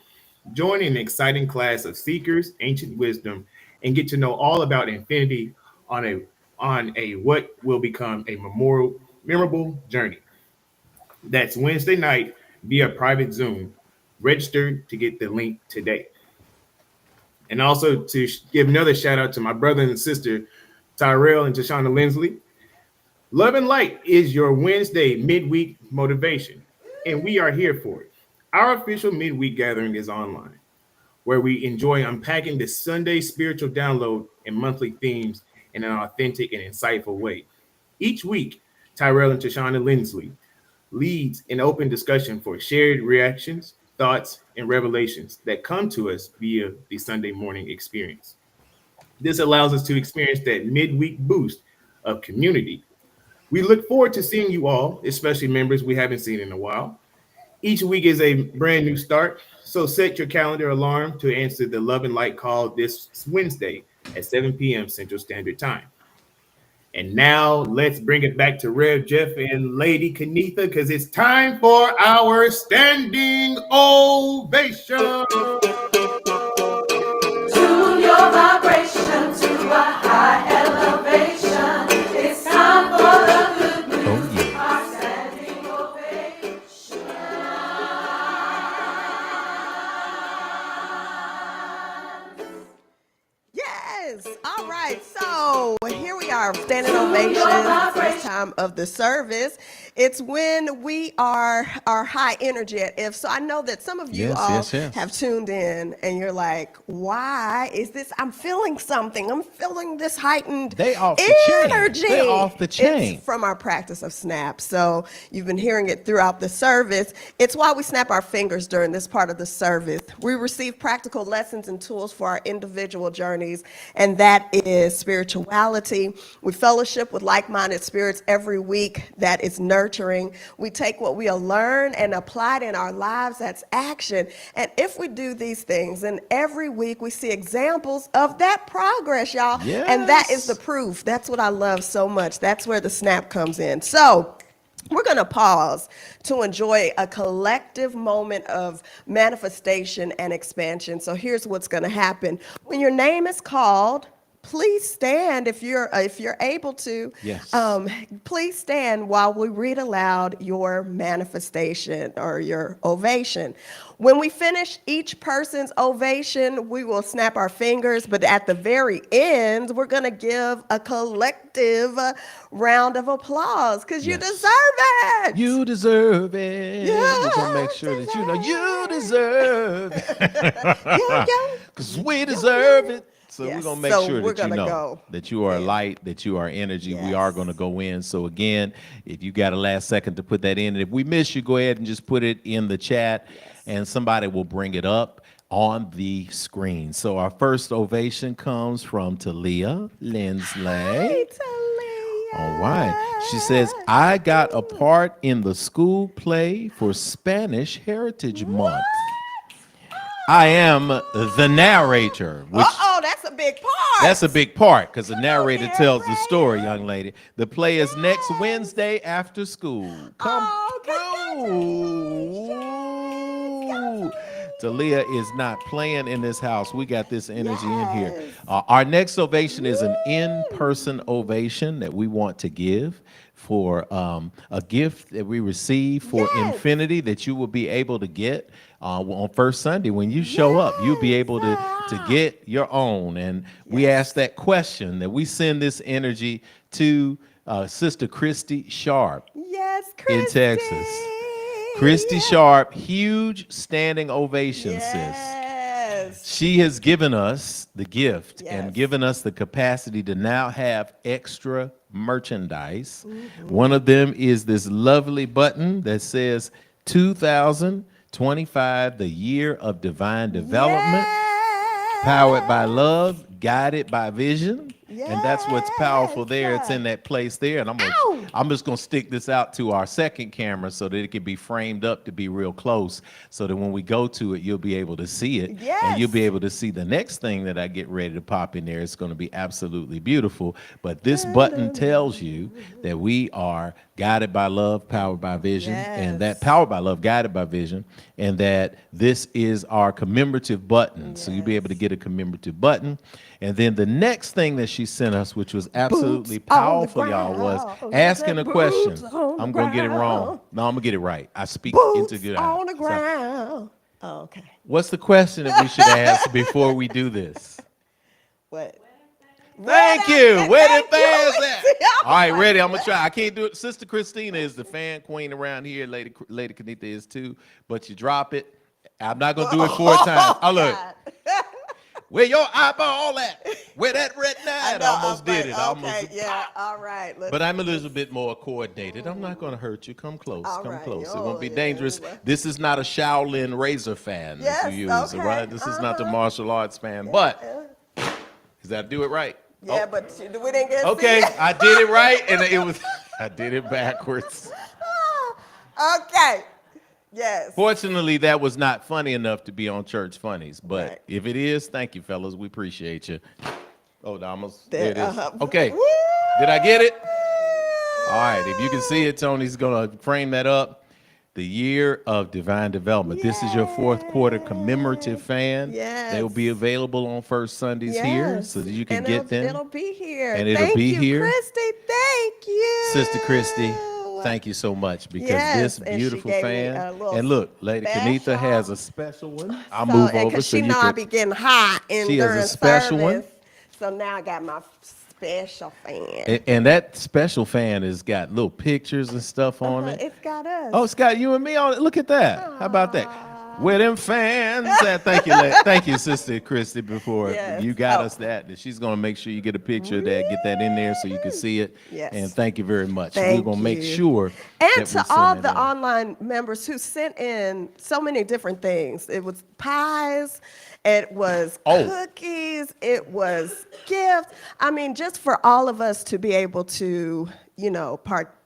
Join an exciting class of seekers, ancient wisdom, and get to know all about infinity on a what will become a memorable journey. That's Wednesday night via private Zoom. Register to get the link today. And also to give another shout out to my brother and sister, Tyrell and Tashana Lindsley. Love and Light is your Wednesday midweek motivation, and we are here for it. Our official midweek gathering is online, where we enjoy unpacking the Sunday spiritual download and monthly themes in an authentic and insightful way. Each week, Tyrell and Tashana Lindsley leads an open discussion for shared reactions, thoughts, and revelations that come to us via the Sunday morning experience. This allows us to experience that midweek boost of community. We look forward to seeing you all, especially members we haven't seen in a while. Each week is a brand new start, so set your calendar alarm to answer the Love and Light call this Wednesday at 7 p.m. Central Standard Time. And now let's bring it back to Rev Jeff and Lady Kenitha because it's time for our standing ovation. To your vibration, to a high elevation. It's time for the good news. Oh, yeah. Our standing ovation. Yes. All right. So here we are, standing ovation. First time of the service. It's when we are high energy at if. So I know that some of you Yes, have tuned in and you're like, why is this? I'm feeling something. I'm feeling this heightened They off the energy. chain. They off the chain. It's from our practice of snap. So you've been hearing it throughout the service. It's why we snap our fingers during this part of the service. We receive practical lessons and tools for our individual journeys, and that is spirituality. We fellowship with like-minded spirits every week. That is nurturing. We take what we learn and apply it in our lives. That's action. And if we do these things, then every week we see examples of that progress, y'all. Yes. And that is the proof. That's what I love so much. That's where the snap comes in. So we're going to pause to enjoy a collective moment of manifestation and expansion. So here's what's going to happen. When your name is called, please stand if you're able to. Yes. Please stand while we read aloud your manifestation or your ovation. When we finish each person's ovation, we will snap our fingers, but at the very end, we're going to give a collective round of applause because you deserve it. You deserve it. Yeah, We're going to make sure that you know you deserve it. Because we deserve it. So Yes, we're going to make so sure we're that you gonna know go. that you are light, that you are energy. We are going to go in. So again, if you got a last second to put that in, and if we miss you, go ahead and just put it in the chat and somebody will bring it up on the screen. So our first ovation comes from Talia Lindsley. Hey, Talia. All right. She says, I got a part in the school play for Spanish Heritage Month. I am the narrator. Which, That's a big part. that's a big part because the narrator tells the story, young lady. The play is next Wednesday after school. Come through. Talia is not playing in this house. We got this energy in here. Our next ovation is an in-person ovation that we want to give for a gift that we receive for Infinity that you will be able to get on first Sunday. When you show up, you'll be able to get your own. And we ask that question, that we send this energy to Sister Christy Sharp in Texas. Christy Sharp, huge standing ovation, sis. She has given us the gift and given us the capacity to now have extra merchandise. One of them is this lovely button that says 2025, the year of divine development, powered by love, guided by vision. And that's what's powerful there. It's in that place there. And I'm just going to stick this out to our second camera so that it can be framed up to be real close so that when we go to it, you'll be able to see it. And you'll be able to see the next thing that I get ready to pop in there. It's going to be absolutely beautiful. But this button tells you that we are guided by love, powered by vision, and that powered by love, guided by vision, and that this is our commemorative button. So you'll be able to get a commemorative button. And then the next thing that she sent us, which was absolutely powerful, y'all, was asking a question. I'm going to get it wrong. No, I'm going to get it right. I speak into good. On the ground. Okay. What's the question that we should ask before we do this? What? Thank you. Where the fans at? All right, ready. I'm gonna try. I can't do it. Sister Christina is the fan queen around here. Lady Kanita is too. But you drop it. I'm not gonna do it 4 times. Oh look. Where your eyeball at? Where that retina at? I almost did it. All right. But I'm a little bit more coordinated. I'm not gonna hurt you. Come close. Come close. It won't be dangerous. This is not a Shaolin razor fan that you use, all right? This is not the martial arts fan. But does that do it right? Yeah, but we didn't get okay, I did it right, and I did it backwards. Okay. Yes. Fortunately, that was not funny enough to be on Church Funnies, but if it is, thank you, fellas. We appreciate you. Oh, almost. There it is. Okay. Woo! Did I get it? All right. If you can see it, Tony's going to frame that up. The year of divine development. This is your 4th quarter commemorative fan. They will be available on first Sundays here so that you can get them. It'll be here. And it'll be here. Christy. Thank you. Sister Christy, thank you so much because this beautiful fan. And look, Lady Kanita has a special one. I'll move over so you can. I be getting hot in she during has a special service, one. So now I got my special fan. And that special fan has got little pictures and stuff on it. It's got us. Oh, it's got you and me on it. Look at that. How about that? Where them fans at? Thank you, thank you, Sister Christy. Before Yes. you got us that, and she's gonna make sure you get a picture of that, get that in there so you can see it. Yes. And thank you very much. Thank We're gonna make you. sure. And that we to send all it the in. online members who sent in so many different things. It was pies, it was cookies, it was gifts. I mean, just for all of us to be able to,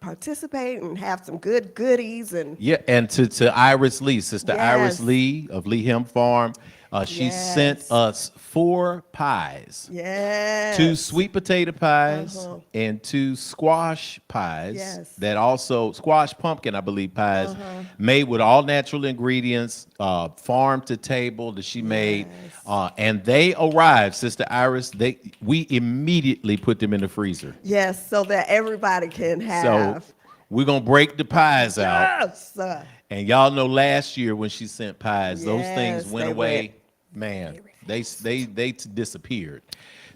participate and have some good goodies. And Yeah, and to Iris Lee, Sister Iris Yes. Lee of Lee Hemp Farm, she sent Yes. us 4 pies. yes. 2 sweet potato pies and 2 squash pies. Yes. That also squash pumpkin, I believe, pies made with all natural ingredients, farm to table that she made, and they arrived, Sister Iris. We immediately put them in the freezer. Yes, so that everybody can So have. we're gonna break the pies out. Yes. And y'all know last year when she sent pies, those things Yes, went they away. Man, they disappeared.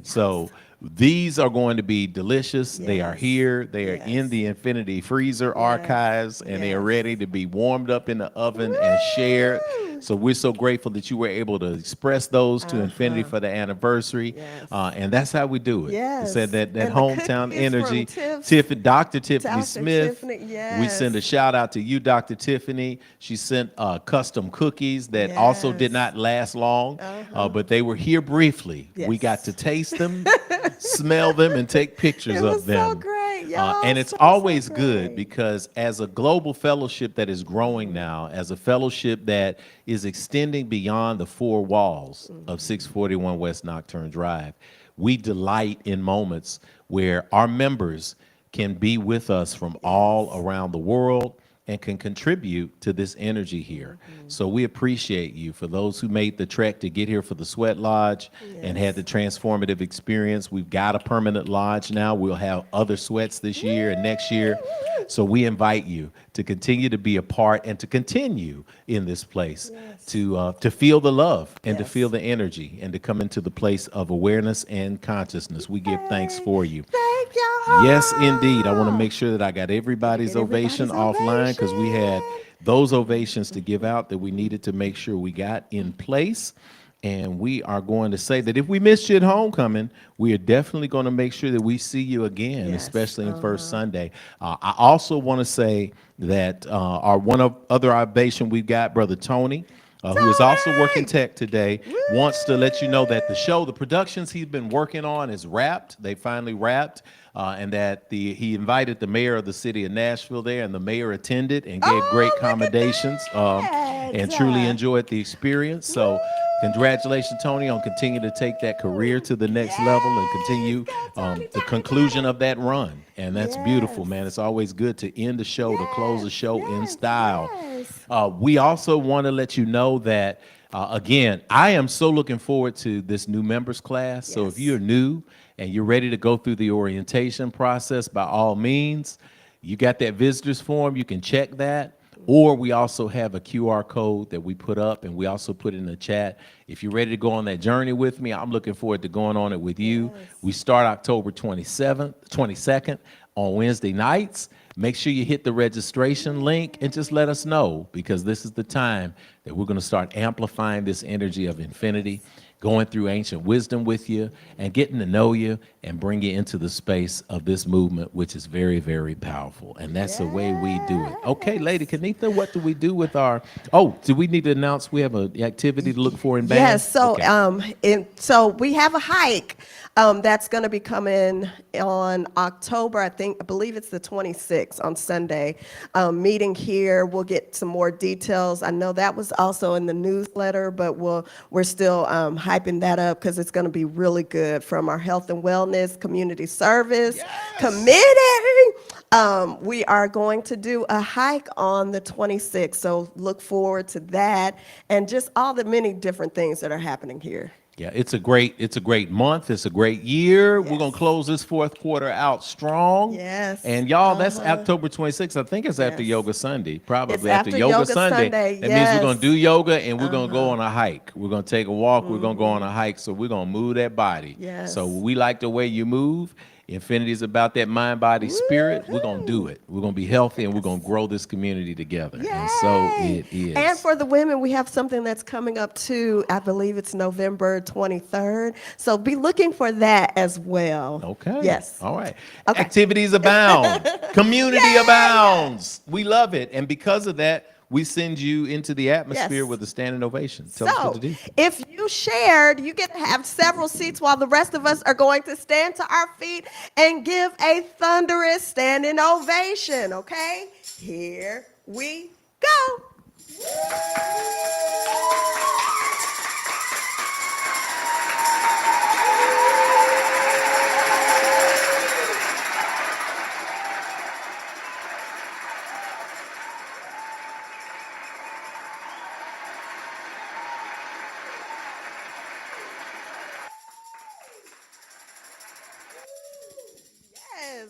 So these are going to be delicious. They are Yes. here. They are in Yes. the Infinity Freezer archives, and they are Yes. ready to be warmed up in the oven and shared. So we're so grateful that you were able to express those to Infinity for the anniversary. Yes. And that's how we do it. Yes. It said that And the hometown cookies energy. from Tiff- Dr. Tiffany Dr. Smith. Tiffany, We send a yes. shout out to you, Dr. Tiffany. She sent custom cookies that also did Yes. not last long, but they were here briefly. We Yes. got to taste them, smell them, and take pictures It was of them. so great, y'all. And it's So always good great. because as a global fellowship that is growing now, as a fellowship that is extending beyond the 4 walls of 641 West Nocturne Drive, we delight in moments where our members can be with us from all around the world and can contribute to this energy here. So we appreciate you. For those who made the trek to get here for the Sweat Lodge and had the transformative experience, we've got a permanent lodge now. We'll have other sweats this year and next year. So we invite you to continue to be a part and to continue in this place, to feel the love and to feel the energy and to come into the place of awareness and consciousness. We give thanks for you. Thank y'all. Yes, indeed. I want to make sure that I got everybody's ovation offline because we had those ovations to give out that we needed to make sure we got in place. And we are going to say that if we missed you at homecoming, we are definitely going to make sure that we see you again, Yes, especially in First Sunday. I also want to say that our other ovation we've got, Brother Tony, who is also working tech today, wants to let you know that the productions he's been working on is wrapped. They finally wrapped. And that he invited the mayor of the city of Nashville there, and the mayor attended and gave great look at accommodations that. and truly enjoyed the experience. So congratulations, Tony, on continuing to take that career to the next level and continue the conclusion of that run. And that's beautiful, man. It's always good to end the show, to close the show in style. We also want to let you know that, again, I am so looking forward to this new members class. So if you're new and you're ready to go through the orientation process, by all means, you got that visitors form, you can check that. Or we also have a QR code that we put up, and we also put in the chat. If you're ready to go on that journey with me, I'm looking forward to going on it with you. We start October 22nd on Wednesday nights. Make sure you hit the registration link and just let us know, because this is the time that we're going to start amplifying this energy of infinity, going through ancient wisdom with you and getting to know you and bring you into the space of this movement, which is very, very powerful. And that's the way we do it. Okay, Lady Kanitha, what do we do with do we need to announce we have an activity to look for in band? Yes, so Okay. so we have a hike that's going to be coming on October, I believe it's the 26th on Sunday. Meeting here, we'll get some more details. I know that was also in the newsletter, but we're still hyping that up because it's going to be really good, from our health and wellness community service committee. We are going to do a hike on the 26th, so look forward to that and just all the many different things that are happening here. Yeah, it's a great month. It's a great year. We're Yes. going to close this fourth quarter out strong. Yes. And y'all, that's October 26th. I think it's after Yes. Yoga Sunday. Probably It's after after Yoga Yoga Sunday. Sunday, That means we're going yes. to do yoga and we're going to go on a hike. We're going to take a walk. We're going to go on a hike. So we're going to move that body. Yes. So we like the way you move. Infinity is about that mind, body, spirit. We're going to do it. We're going to be healthy and we're going to grow this community together. Yay. And so it is. And for the women, we have something that's coming up too. I believe it's November 23rd. So be looking for that as well. Okay. Yes. All right. Okay. Activities abound. Community abounds. We love it. And because of that, we send you into the atmosphere Yes. with a standing ovation. Tell us So, what to do. if you shared, you get to have several seats while the rest of us are going to stand to our feet and give a thunderous standing ovation, okay? Here we go.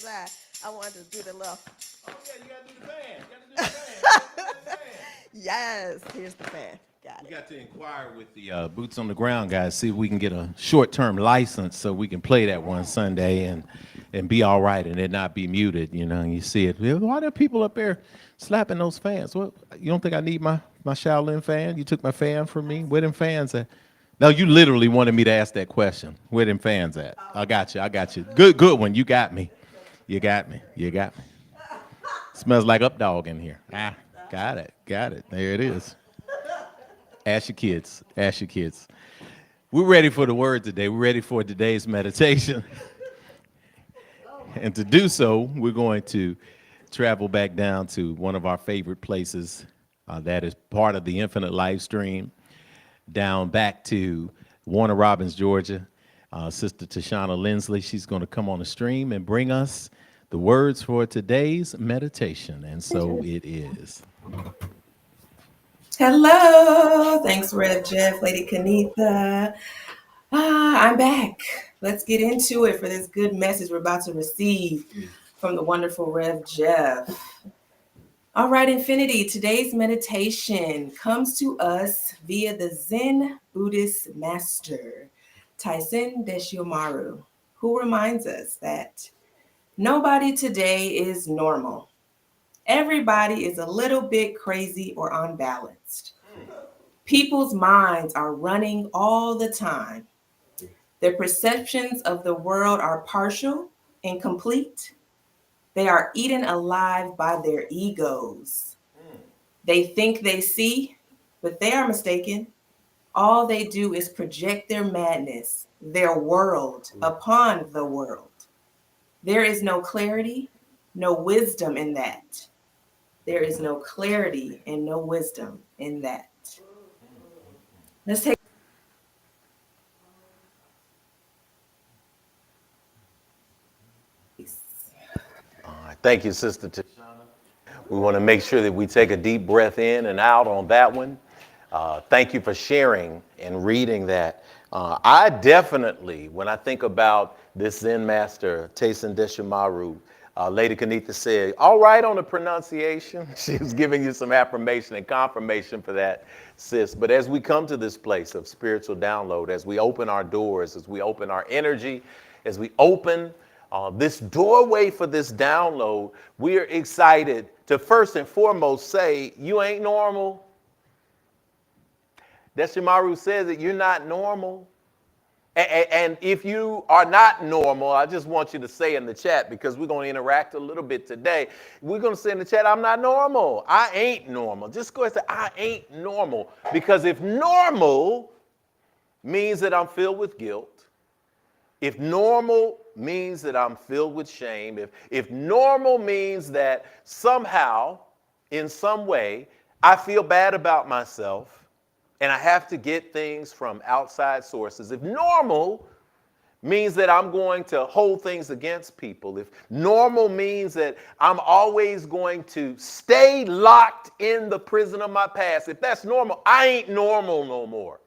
Yes, I wanted to do the little. Oh, yeah, you got to do the band. You got to do the band. Yes, here's the fan. Got We it. got to inquire with the boots on the ground guys, see if we can get a short-term license so we can play that one Sunday and be all right and it not be muted, you know. And you see it. Why are there people up there slapping those fans? Well, you don't think I need my Shaolin fan? You took my fan from me? Where them fans at? No, you literally wanted me to ask that question. Where them fans at? I got you. Good one. You got me. You got me. Smells like up dog in here. Got it. There it is. Ask your kids. We're ready for the word today. We're ready for today's meditation. And to do so, we're going to travel back down to one of our favorite places that is part of the Infinite Life Stream, down back to Warner Robins, Georgia. Sister Tashana Lindsley, she's going to come on the stream and bring us the words for today's meditation. And so it is. Hello. Thanks, Rev Jeff, Lady Kanitha. I'm back. Let's get into it for this good message we're about to receive from the wonderful Rev Jeff. All right, Infinity. Today's meditation comes to us via the Zen Buddhist master, Taisen Deshimaru, who reminds us that nobody today is normal. Everybody is a little bit crazy or unbalanced. People's minds are running all the time. Their perceptions of the world are partial, incomplete. They are eaten alive by their egos. They think they see, but they are mistaken. All they do is project their madness, their world, upon the world. There is no clarity, no wisdom in that. There is no clarity and no wisdom in that. Let's take. All right. Thank you, Sister Tashana. We want to make sure that we take a deep breath in and out on that one. Thank you for sharing and reading that. I definitely, when I think about this Zen master, Taisen Deshimaru, Lady Kanitha said, all right on the pronunciation. She was giving you some affirmation and confirmation for that, sis. But as we come to this place of spiritual download, as we open our doors, as we open our energy, as we open this doorway for this download, we are excited to first and foremost say, you ain't normal. Deshimaru says that you're not normal. And if you are not normal, I just want you to say in the chat, because we're going to interact a little bit today. We're going to say in the chat, I'm not normal. I ain't normal. Just go ahead and say, I ain't normal. Because if normal means that I'm filled with guilt, if normal means that I'm filled with shame, if normal means that somehow, in some way, I feel bad about myself, and I have to get things from outside sources. If normal means that I'm going to hold things against people, if normal means that I'm always going to stay locked in the prison of my past, if that's normal, I ain't normal no more.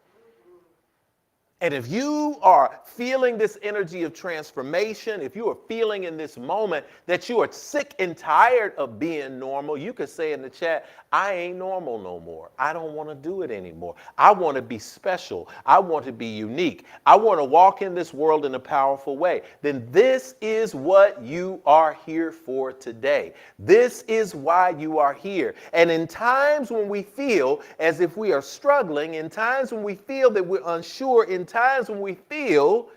And if you are feeling this energy of transformation, if you are feeling in this moment that you are sick and tired of being normal, you could say in the chat, I ain't normal no more. I don't want to do it anymore. I want to be special. I want to be unique. I want to walk in this world in a powerful way. Then this is what you are here for today. This is why you are here. And in times when we feel as if we are struggling, in times when we feel that we're unsure, in times when we feel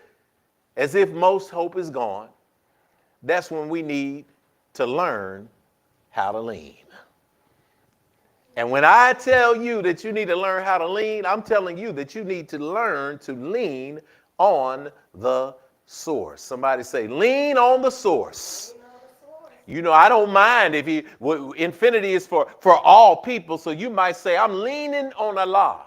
as if most hope is gone, that's when we need to learn how to lean. And when I tell you that you need to learn how to lean, I'm telling you that you need to learn to lean on the source. Somebody say, lean on the source. You know, I don't mind if infinity is for all people. So you might say, I'm leaning on Allah.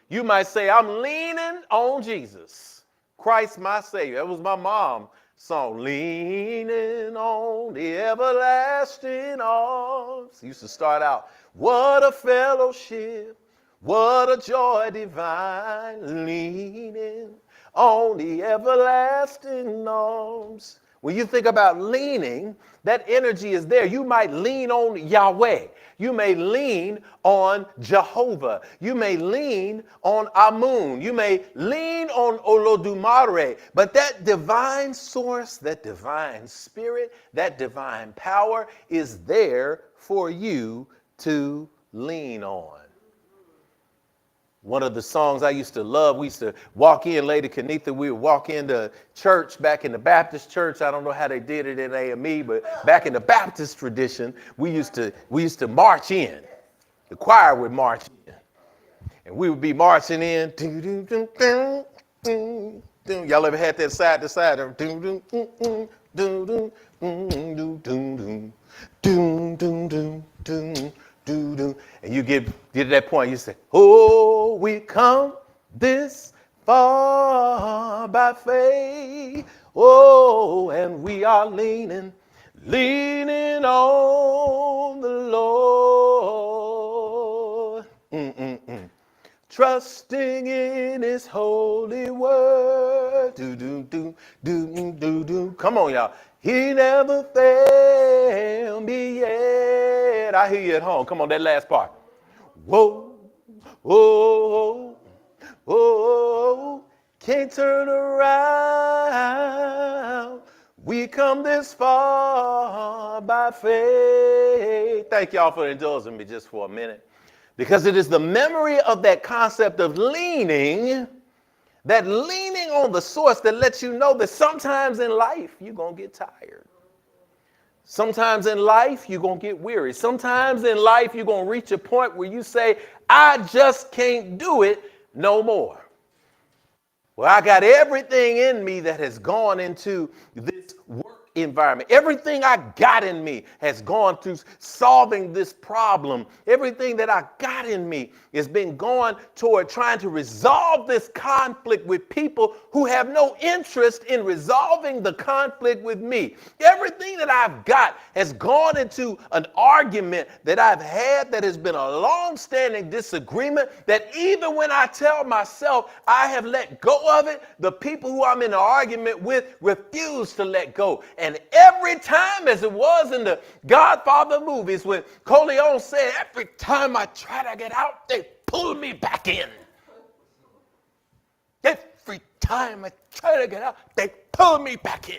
You might say, I'm leaning on Jesus, Christ my Savior. That was my mom's song, leaning on the everlasting arms. Used to start out, what a fellowship, what a joy divine, leaning on the everlasting arms. When you think about leaning, that energy is there. You might lean on Yahweh. You may lean on Jehovah. You may lean on Amun. You may lean on Olodumare. But that divine source, that divine spirit, that divine power is there for you to lean on. One of the songs I used to love, we used to walk in, Lady Kenitha, we would walk into church back in the Baptist church. I don't know how they did it in AME, but back in the Baptist tradition, we used to march in. The choir would march in. And we would be marching in. Y'all ever had that side to side? And you get to that point, you say, oh, we come this far by faith. Oh, and we are leaning on the Lord. Trusting in his holy word. Come on, y'all. He never failed me yet. I hear you at home. Come on, that last part. Whoa, whoa, whoa, can't turn around. We come this far by faith. Thank y'all for indulging me just for a minute. Because it is the memory of that concept of leaning, that leaning on the source that lets you know that sometimes in life you're going to get tired. Sometimes in life you're going to get weary. Sometimes in life you're going to reach a point where you say, I just can't do it no more. Well, I got everything in me that has gone into this work environment. Everything I got in me has gone through solving this problem. Everything that I got in me has been going toward trying to resolve this conflict with people who have no interest in resolving the conflict with me. Everything that I've got has gone into an argument that I've had that has been a long-standing disagreement that even when I tell myself I have let go of it, the people who I'm in an argument with refuse to let go. And every time, as it was in the Godfather movies, when Corleone said, every time I try to get out, they pull me back in. Every time I try to get out, they pull me back in.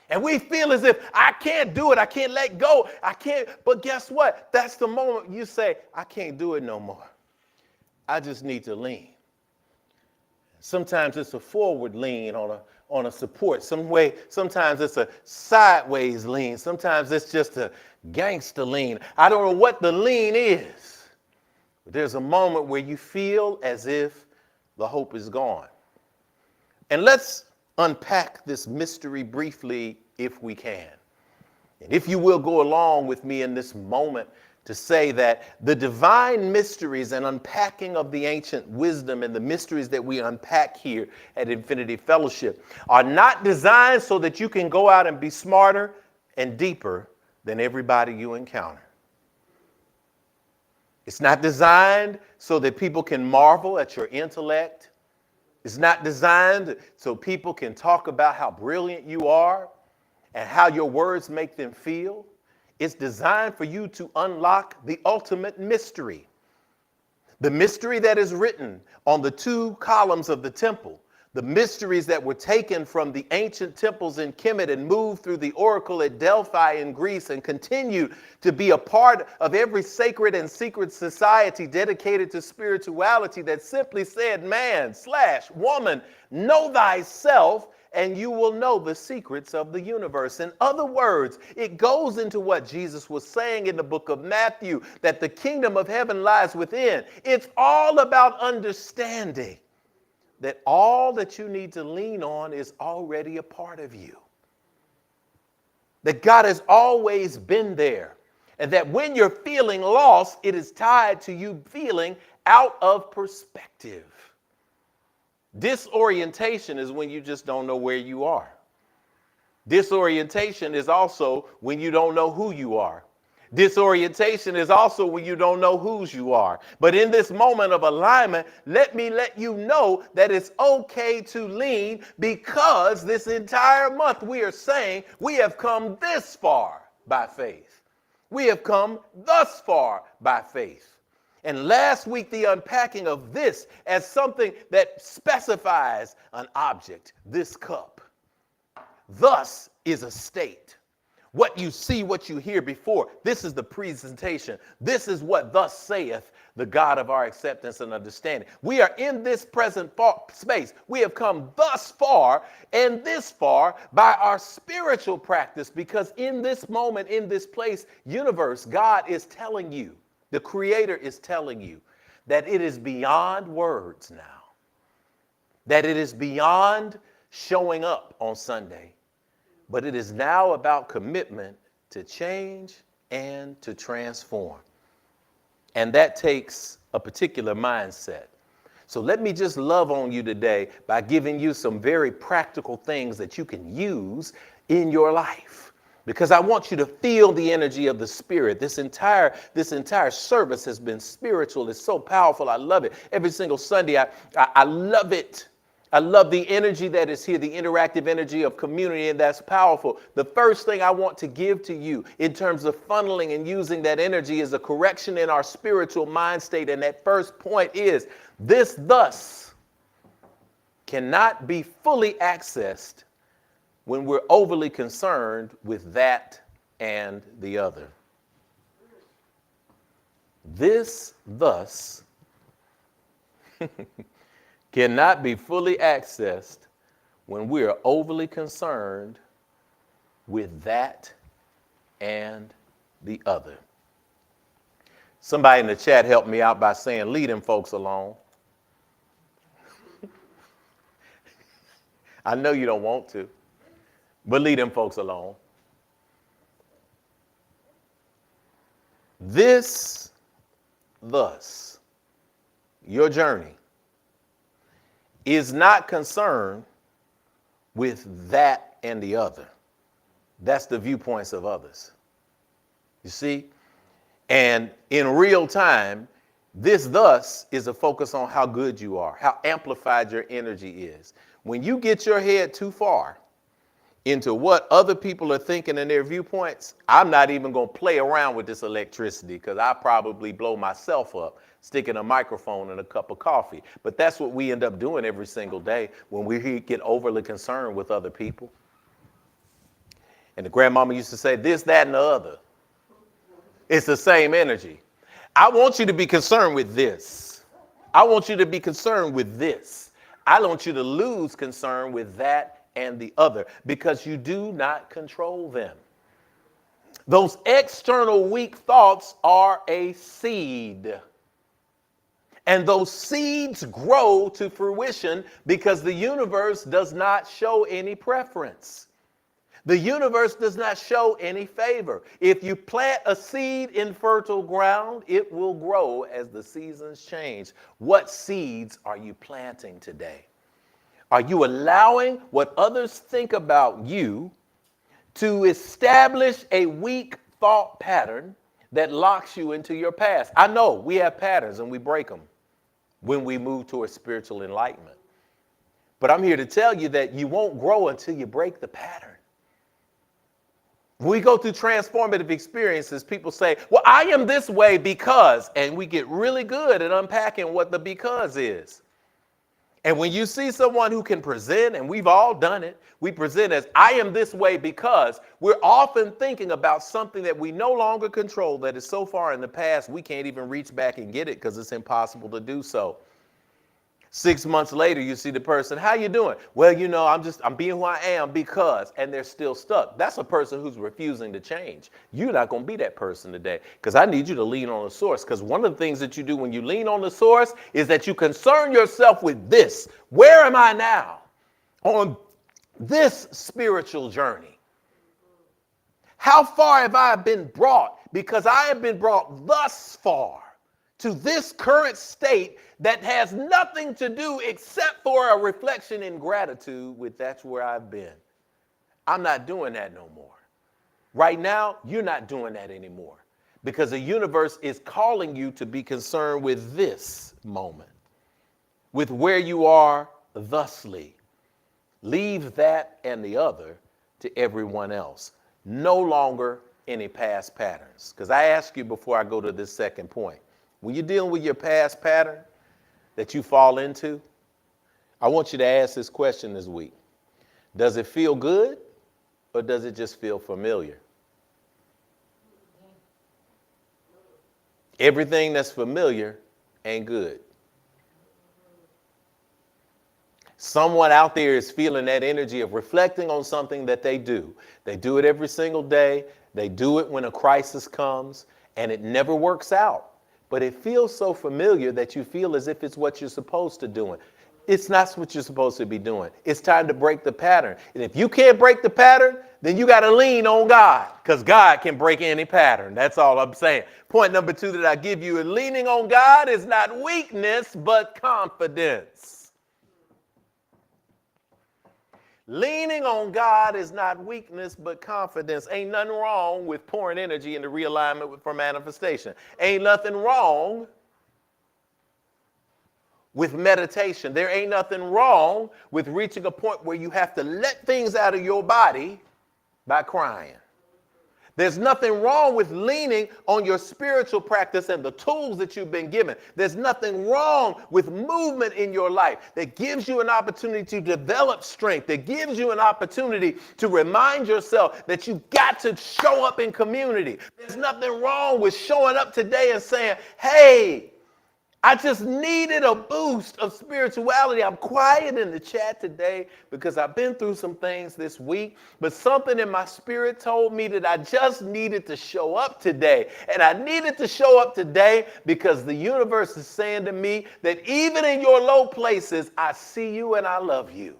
And we feel as if I can't do it. I can't let go. I can't. But guess what? That's the moment you say, I can't do it no more. I just need to lean. Sometimes it's a forward lean on a support. Sometimes it's a sideways lean. Sometimes it's just a gangster lean. I don't know what the lean is. But there's a moment where you feel as if the hope is gone. And let's unpack this mystery briefly if we can. And if you will go along with me in this moment to say that the divine mysteries and unpacking of the ancient wisdom and the mysteries that we unpack here at Infinity Fellowship are not designed so that you can go out and be smarter and deeper than everybody you encounter. It's not designed so that people can marvel at your intellect It's not designed so people can talk about how brilliant you are and how your words make them feel. It's designed for you to unlock the ultimate mystery. The mystery that is written on the two columns of the temple, the mysteries that were taken from the ancient temples in Kemet and moved through the oracle at Delphi in Greece and continue to be a part of every sacred and secret society dedicated to spirituality that simply said, man/woman, know thyself and you will know the secrets of the universe. In other words, it goes into what Jesus was saying in the book of Matthew, that the kingdom of heaven lies within. It's all about understanding that all that you need to lean on is already a part of you. That God has always been there. And that when you're feeling lost, it is tied to you feeling out of perspective. Disorientation is when you just don't know where you are. Disorientation is also when you don't know who you are. Disorientation is also when you don't know whose you are. But in this moment of alignment, let me let you know that it's okay to lean, because this entire month we are saying we have come this far by faith. We have come thus far by faith. And last week, the unpacking of this as something that specifies an object, this cup. Thus is a state. What you see, what you hear before, this is the presentation. This is what thus saith the God of our acceptance and understanding. We are in this present space. We have come thus far and this far by our spiritual practice, because in this moment, in this place, universe, God is telling you, the Creator is telling you that it is beyond words now, that it is beyond showing up on Sunday, but it is now about commitment to change and to transform. And that takes a particular mindset. So let me just love on you today by giving you some very practical things that you can use in your life. Because I want you to feel the energy of the Spirit. This entire service has been spiritual. It's so powerful. I love it. Every single Sunday, I love it. I love the energy that is here, the interactive energy of community, and that's powerful. The first thing I want to give to you in terms of funneling and using that energy is a correction in our spiritual mind state. And that first point is this thus cannot be fully accessed when we're overly concerned with that and the other. This thus cannot be fully accessed when we are overly concerned with that and the other. Somebody in the chat helped me out by saying, lead them folks alone. I know you don't want to, but leave them folks alone. This, thus, your journey is not concerned with that and the other. That's the viewpoints of others. You see? And in real time, this thus is a focus on how good you are, how amplified your energy is. When you get your head too far into what other people are thinking and their viewpoints, I'm not even going to play around with this electricity, because I probably blow myself up sticking a microphone in a cup of coffee. But that's what we end up doing every single day when we get overly concerned with other people. And the grandmama used to say this, that, and the other. It's the same energy. I want you to be concerned with this. I want you to be concerned with this. I want you to lose concern with that and the other, because you do not control them. Those external weak thoughts are a seed. And those seeds grow to fruition because the universe does not show any preference. The universe does not show any favor. If you plant a seed in fertile ground, it will grow as the seasons change. What seeds are you planting today? Are you allowing what others think about you to establish a weak thought pattern that locks you into your past? I know we have patterns and we break them when we move towards spiritual enlightenment. But I'm here to tell you that you won't grow until you break the pattern. When we go through transformative experiences, people say, well, I am this way because, and we get really good at unpacking what the because is. And when you see someone who can present, and we've all done it, we present as, I am this way because, we're often thinking about something that we no longer control, that is so far in the past, we can't even reach back and get it because it's impossible to do so. 6 months later, you see the person, how you doing? Well, you know, I'm being who I am because, and they're still stuck. That's a person who's refusing to change. You're not going to be that person today because I need you to lean on the source, because one of the things that you do when you lean on the source is that you concern yourself with this. Where am I now on this spiritual journey? How far have I been brought? Because I have been brought thus far to this current state that has nothing to do except for a reflection in gratitude with that's where I've been. I'm not doing that no more. Right now, you're not doing that anymore because the universe is calling you to be concerned with this moment, with where you are thusly. Leave that and the other to everyone else. No longer any past patterns. Because I asked you before I go to this second point, when you're dealing with your past pattern that you fall into, I want you to ask this question this week. Does it feel good or does it just feel familiar? Everything that's familiar ain't good. Someone out there is feeling that energy of reflecting on something that they do. They do it every single day. They do it when a crisis comes, and it never works out. But it feels so familiar that you feel as if it's what you're supposed to do. It's not what you're supposed to be doing. It's time to break the pattern. And if you can't break the pattern, then you got to lean on God, because God can break any pattern. That's all I'm saying. Point number 2 that I give you is leaning on God is not weakness, but confidence. Leaning on God is not weakness, but confidence. Ain't nothing wrong with pouring energy into realignment for manifestation. Ain't nothing wrong with meditation. There ain't nothing wrong with reaching a point where you have to let things out of your body by crying. There's nothing wrong with leaning on your spiritual practice and the tools that you've been given. There's nothing wrong with movement in your life that gives you an opportunity to develop strength, that gives you an opportunity to remind yourself that you've got to show up in community. There's nothing wrong with showing up today and saying, hey, I just needed a boost of spirituality. I'm quiet in the chat today because I've been through some things this week, but something in my spirit told me that I just needed to show up today. And I needed to show up today because the universe is saying to me that even in your low places, I see you and I love you.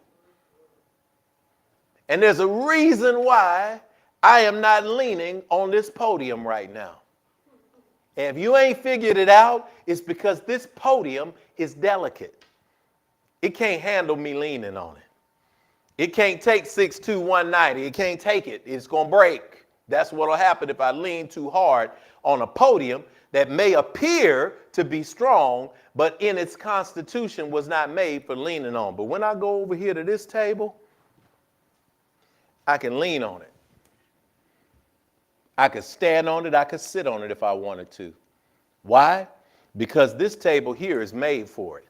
And there's a reason why I am not leaning on this podium right now. And if you ain't figured it out, it's because this podium is delicate. It can't handle me leaning on it. It can't take 6'2", 190. It can't take it. It's going to break. That's what will happen if I lean too hard on a podium that may appear to be strong, but in its constitution was not made for leaning on. But when I go over here to this table, I can lean on it. I could stand on it. I could sit on it if I wanted to. Why? Because this table here is made for it.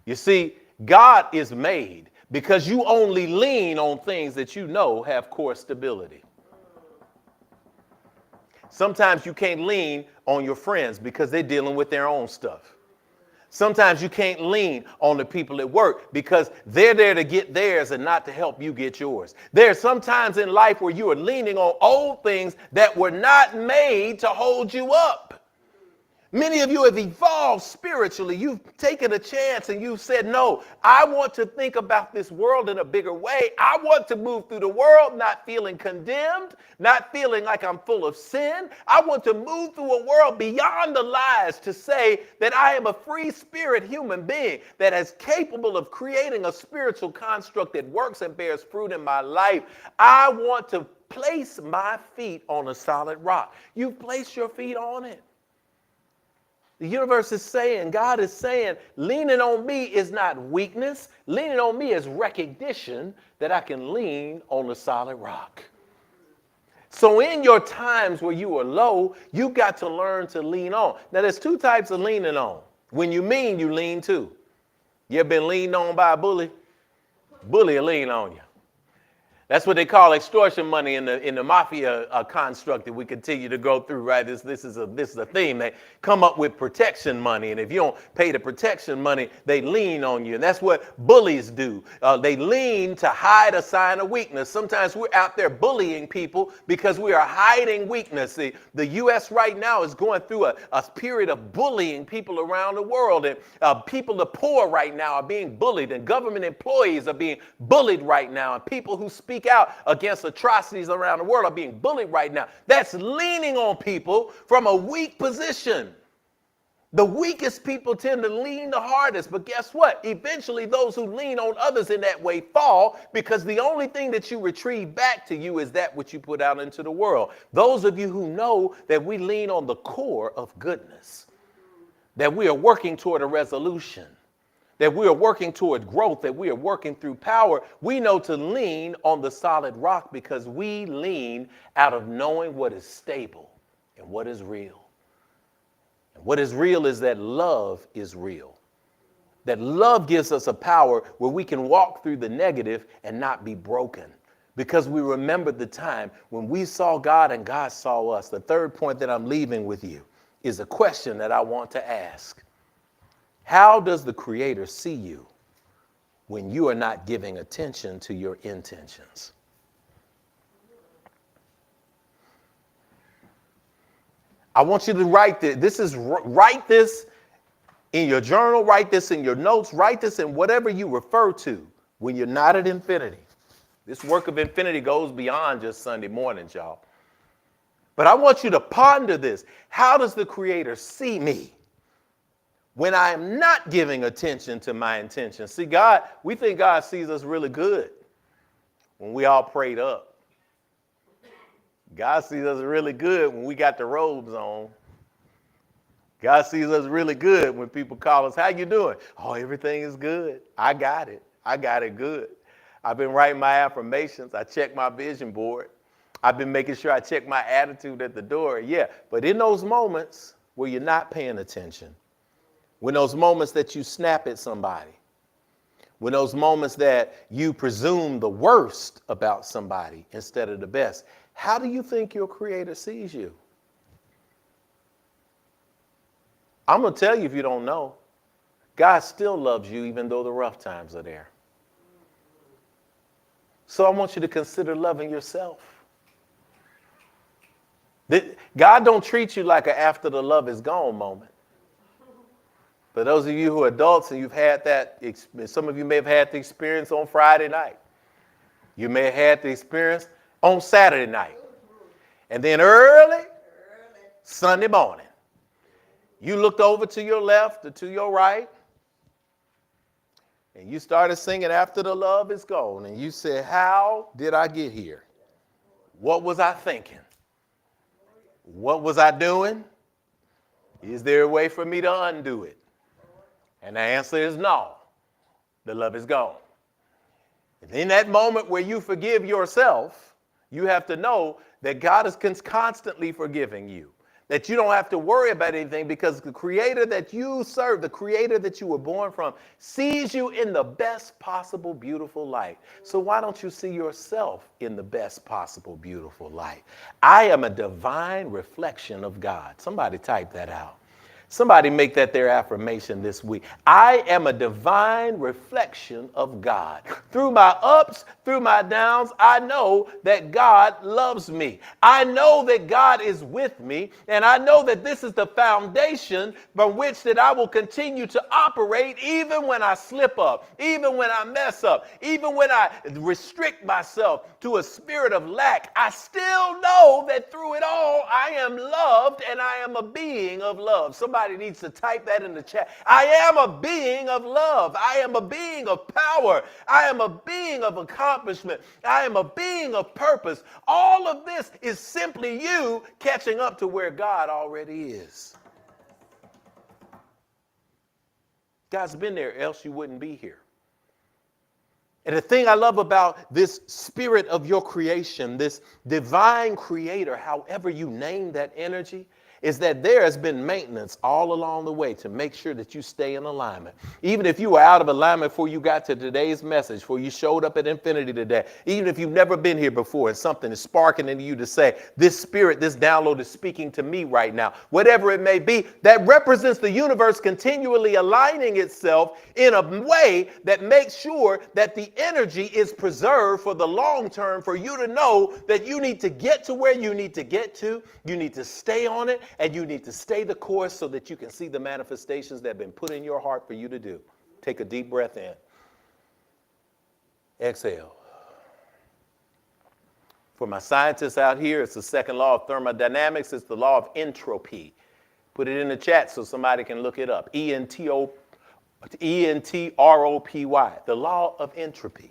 You see, God is made because you only lean on things that you know have core stability. Sometimes you can't lean on your friends because they're dealing with their own stuff. Sometimes you can't lean on the people at work because they're there to get theirs and not to help you get yours. There's some times in life where you are leaning on old things that were not made to hold you up. Many of you have evolved spiritually. You've taken a chance and you've said, no, I want to think about this world in a bigger way. I want to move through the world not feeling condemned, not feeling like I'm full of sin. I want to move through a world beyond the lies to say that I am a free spirit human being that is capable of creating a spiritual construct that works and bears fruit in my life. I want to place my feet on a solid rock. You've placed your feet on it. The universe is saying, God is saying, leaning on me is not weakness. Leaning on me is recognition that I can lean on the solid rock. So in your times where you are low, you got to learn to lean on. Now, there's two types of leaning on. When you mean, you lean too. You ever been leaned on by a bully? Bully will lean on you. That's what they call extortion money in the mafia construct that we continue to go through, right? This is a theme. They come up with protection money, and if you don't pay the protection money, they lean on you, and that's what bullies do. They lean to hide a sign of weakness. Sometimes we're out there bullying people because we are hiding weakness. The U.S. right now is going through a period of bullying people around the world, and people, the poor right now, are being bullied, and government employees are being bullied right now, and people who speak out against atrocities around the world are being bullied right now. That's leaning on people from a weak position. The weakest people tend to lean the hardest, but guess what? Eventually those who lean on others in that way fall, because the only thing that you retrieve back to you is that which you put out into the world. Those of you who know that we lean on the core of goodness, that we are working toward a resolution, that we are working toward growth, that we are working through power, we know to lean on the solid rock because we lean out of knowing what is stable and what is real. And what is real is that love is real. That love gives us a power where we can walk through the negative and not be broken, because we remembered the time when we saw God and God saw us. The third point that I'm leaving with you is a question that I want to ask. How does the Creator see you when you are not giving attention to your intentions? I want you to write this. Write this in your journal, write this in your notes, write this in whatever you refer to when you're not at Infinity. This work of Infinity goes beyond just Sunday mornings, y'all. But I want you to ponder this. How does the Creator see me when I am not giving attention to my intentions? See, God, we think God sees us really good when we all prayed up. God sees us really good when we got the robes on. God sees us really good when people call us, how you doing? Oh, everything is good. I got it. I got it good. I've been writing my affirmations. I check my vision board. I've been making sure I check my attitude at the door. Yeah, but in those moments where you're not paying attention, when those moments that you snap at somebody, when those moments that you presume the worst about somebody instead of the best, how do you think your Creator sees you? I'm going to tell you, if you don't know, God still loves you even though the rough times are there. So I want you to consider loving yourself. God don't treat you like an after the love is gone moment. For those of you who are adults and you've had that, some of you may have had the experience on Friday night. You may have had the experience on Saturday night. And then early Sunday morning, you looked over to your left or to your right, and you started singing After the Love Is Gone. And you said, how did I get here? What was I thinking? What was I doing? Is there a way for me to undo it? And the answer is no. The love is gone. And in that moment where you forgive yourself, you have to know that God is constantly forgiving you. That you don't have to worry about anything, because the Creator that you serve, the Creator that you were born from, sees you in the best possible beautiful light. So why don't you see yourself in the best possible beautiful light? I am a divine reflection of God. Somebody type that out. Somebody make that their affirmation this week. I am a divine reflection of God. Through my ups, through my downs, I know that God loves me. I know that God is with me, and I know that this is the foundation from which that I will continue to operate even when I slip up, even when I mess up, even when I restrict myself to a spirit of lack. I still know that through it all, I am loved and I am a being of love. Somebody needs to type that in the chat. I am a being of love. I am a being of power. I am a being of accomplishment. I am a being of purpose. All of this is simply you catching up to where God already is. God's been there, else you wouldn't be here. And the thing I love about this spirit of your creation, this divine creator, however you name that energy, is that there has been maintenance all along the way to make sure that you stay in alignment. Even if you were out of alignment before you got to today's message, before you showed up at Infinity today, even if you've never been here before and something is sparking into you to say, this spirit, this download is speaking to me right now, whatever it may be, that represents the universe continually aligning itself in a way that makes sure that the energy is preserved for the long term, for you to know that you need to get to where you need to get to, you need to stay on it, and you need to stay the course so that you can see the manifestations that have been put in your heart for you to do. Take a deep breath in. Exhale. For my scientists out here, it's the second law of thermodynamics. It's the law of entropy. Put it in the chat so somebody can look it up. E-N-T-R-O-P-Y. The law of entropy.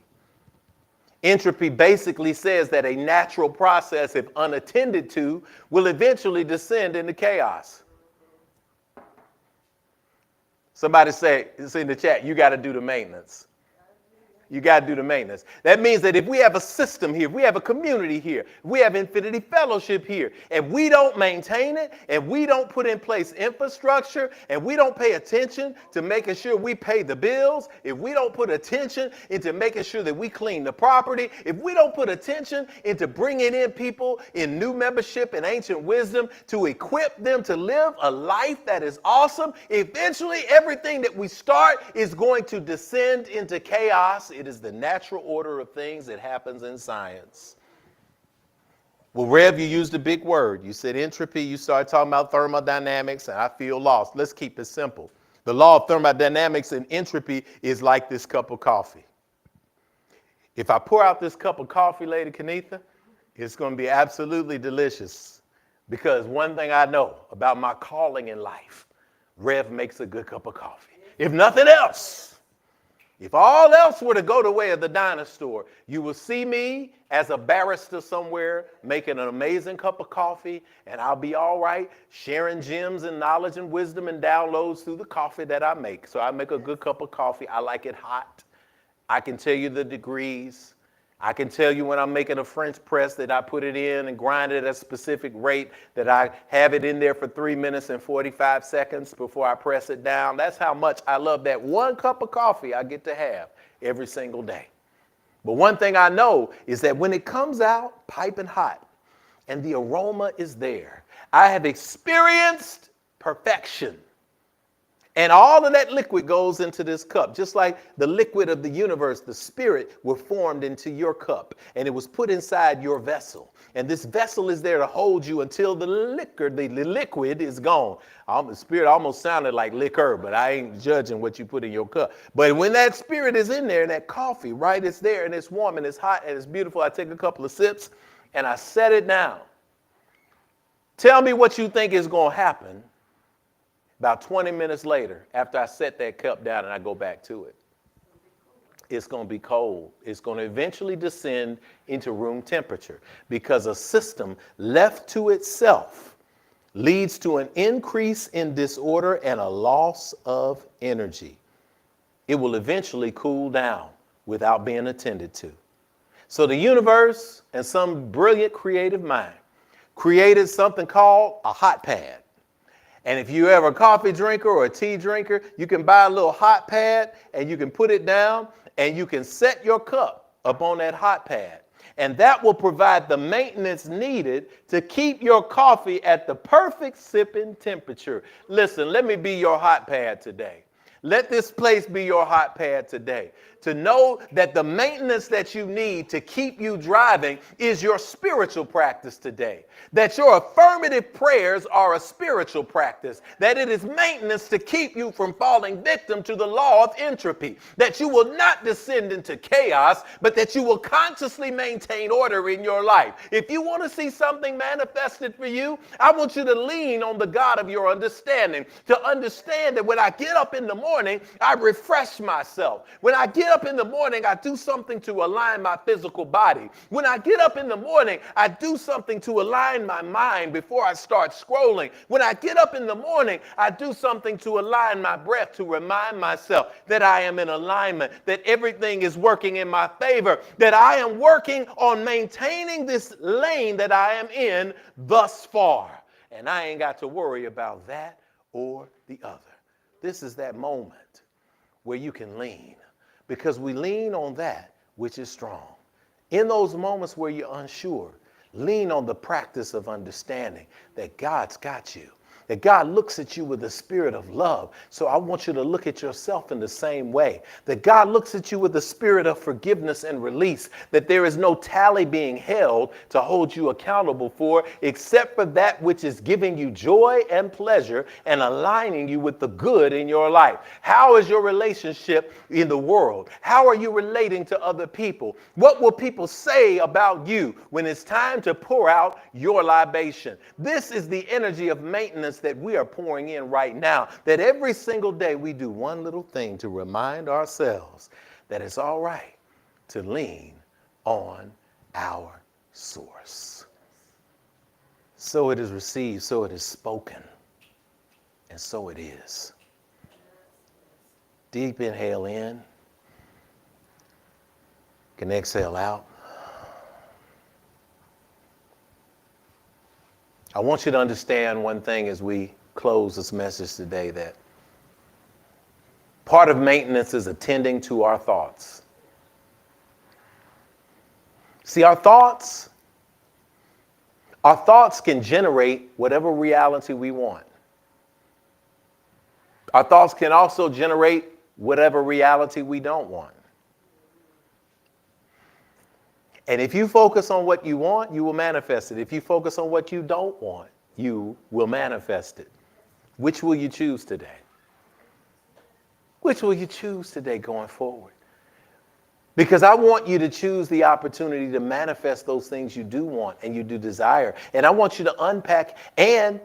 Entropy basically says that a natural process, if unattended to, will eventually descend into chaos. Somebody say, it's in the chat, you got to do the maintenance. You got to do the maintenance. That means that if we have a system here, if we have a community here, if we have Infinity Fellowship here, and we don't maintain it, and we don't put in place infrastructure, and we don't pay attention to making sure we pay the bills, if we don't put attention into making sure that we clean the property, if we don't put attention into bringing in people in new membership and ancient wisdom to equip them to live a life that is awesome, eventually everything that we start is going to descend into chaos. It is the natural order of things that happens in science. Well, Rev, you used a big word. You said entropy. You started talking about thermodynamics, and I feel lost. Let's keep it simple. The law of thermodynamics and entropy is like this cup of coffee. If I pour out this cup of coffee, Lady Kenitha, it's going to be absolutely delicious. Because one thing I know about my calling in life, Rev makes a good cup of coffee. If nothing else, if all else were to go the way of the dinosaur, you will see me as a barrister somewhere making an amazing cup of coffee, and I'll be all right sharing gems and knowledge and wisdom and downloads through the coffee that I make. So I make a good cup of coffee. I like it hot. I can tell you the degrees. I can tell you when I'm making a French press that I put it in and grind it at a specific rate, that I have it in there for 3 minutes and 45 seconds before I press it down. That's how much I love that one cup of coffee I get to have every single day. But one thing I know is that when it comes out piping hot and the aroma is there, I have experienced perfection. And all of that liquid goes into this cup, just like the liquid of the universe, the spirit, were formed into your cup, and it was put inside your vessel. And this vessel is there to hold you until the liquid is gone. The spirit almost sounded like liquor, but I ain't judging what you put in your cup. But when that spirit is in there, and that coffee, right, it's there, and it's warm, and it's hot, and it's beautiful, I take a couple of sips, and I set it down. Tell me what you think is going to happen about 20 minutes later, after I set that cup down and I go back to it. It's going to be cold. It's going to eventually descend into room temperature, because a system left to itself leads to an increase in disorder and a loss of energy. It will eventually cool down without being attended to. So the universe and some brilliant creative mind created something called a hot pad. And if you're ever a coffee drinker or a tea drinker, you can buy a little hot pad and you can put it down and you can set your cup up on that hot pad. And that will provide the maintenance needed to keep your coffee at the perfect sipping temperature. Listen, let me be your hot pad today. Let this place be your hot pad today. To know that the maintenance that you need to keep you driving is your spiritual practice today. That your affirmative prayers are a spiritual practice. That it is maintenance to keep you from falling victim to the law of entropy. That you will not descend into chaos, but that you will consciously maintain order in your life. If you want to see something manifested for you, I want you to lean on the God of your understanding. To understand that when I get up in the morning, I refresh myself. When I get get up in the morning, I do something to align my physical body. When I get up in the morning, I do something to align my mind before I start scrolling. When I get up in the morning, I do something to align my breath, to remind myself that I am in alignment, that everything is working in my favor, that I am working on maintaining this lane that I am in thus far. And I ain't got to worry about that or the other. This is that moment where you can lean, because we lean on that which is strong. In those moments where you're unsure, lean on the practice of understanding that God's got you, that God looks at you with a spirit of love. So I want you to look at yourself in the same way, that God looks at you with a spirit of forgiveness and release, that there is no tally being held to hold you accountable for, except for that which is giving you joy and pleasure and aligning you with the good in your life. How is your relationship in the world? How are you relating to other people? What will people say about you when it's time to pour out your libation? This is the energy of maintenance that we are pouring in right now, that every single day we do one little thing to remind ourselves that it's all right to lean on our source. So it is received, so it is spoken, and so it is. Deep inhale in, you can exhale out. I want you to understand one thing as we close this message today, that part of maintenance is attending to our thoughts. See, our thoughts can generate whatever reality we want. Our thoughts can also generate whatever reality we don't want. And if you focus on what you want, you will manifest it. If you focus on what you don't want, you will manifest it. Which will you choose today? Which will you choose today going forward? Because I want you to choose the opportunity to manifest those things you do want and you do desire. And I want you to unpack and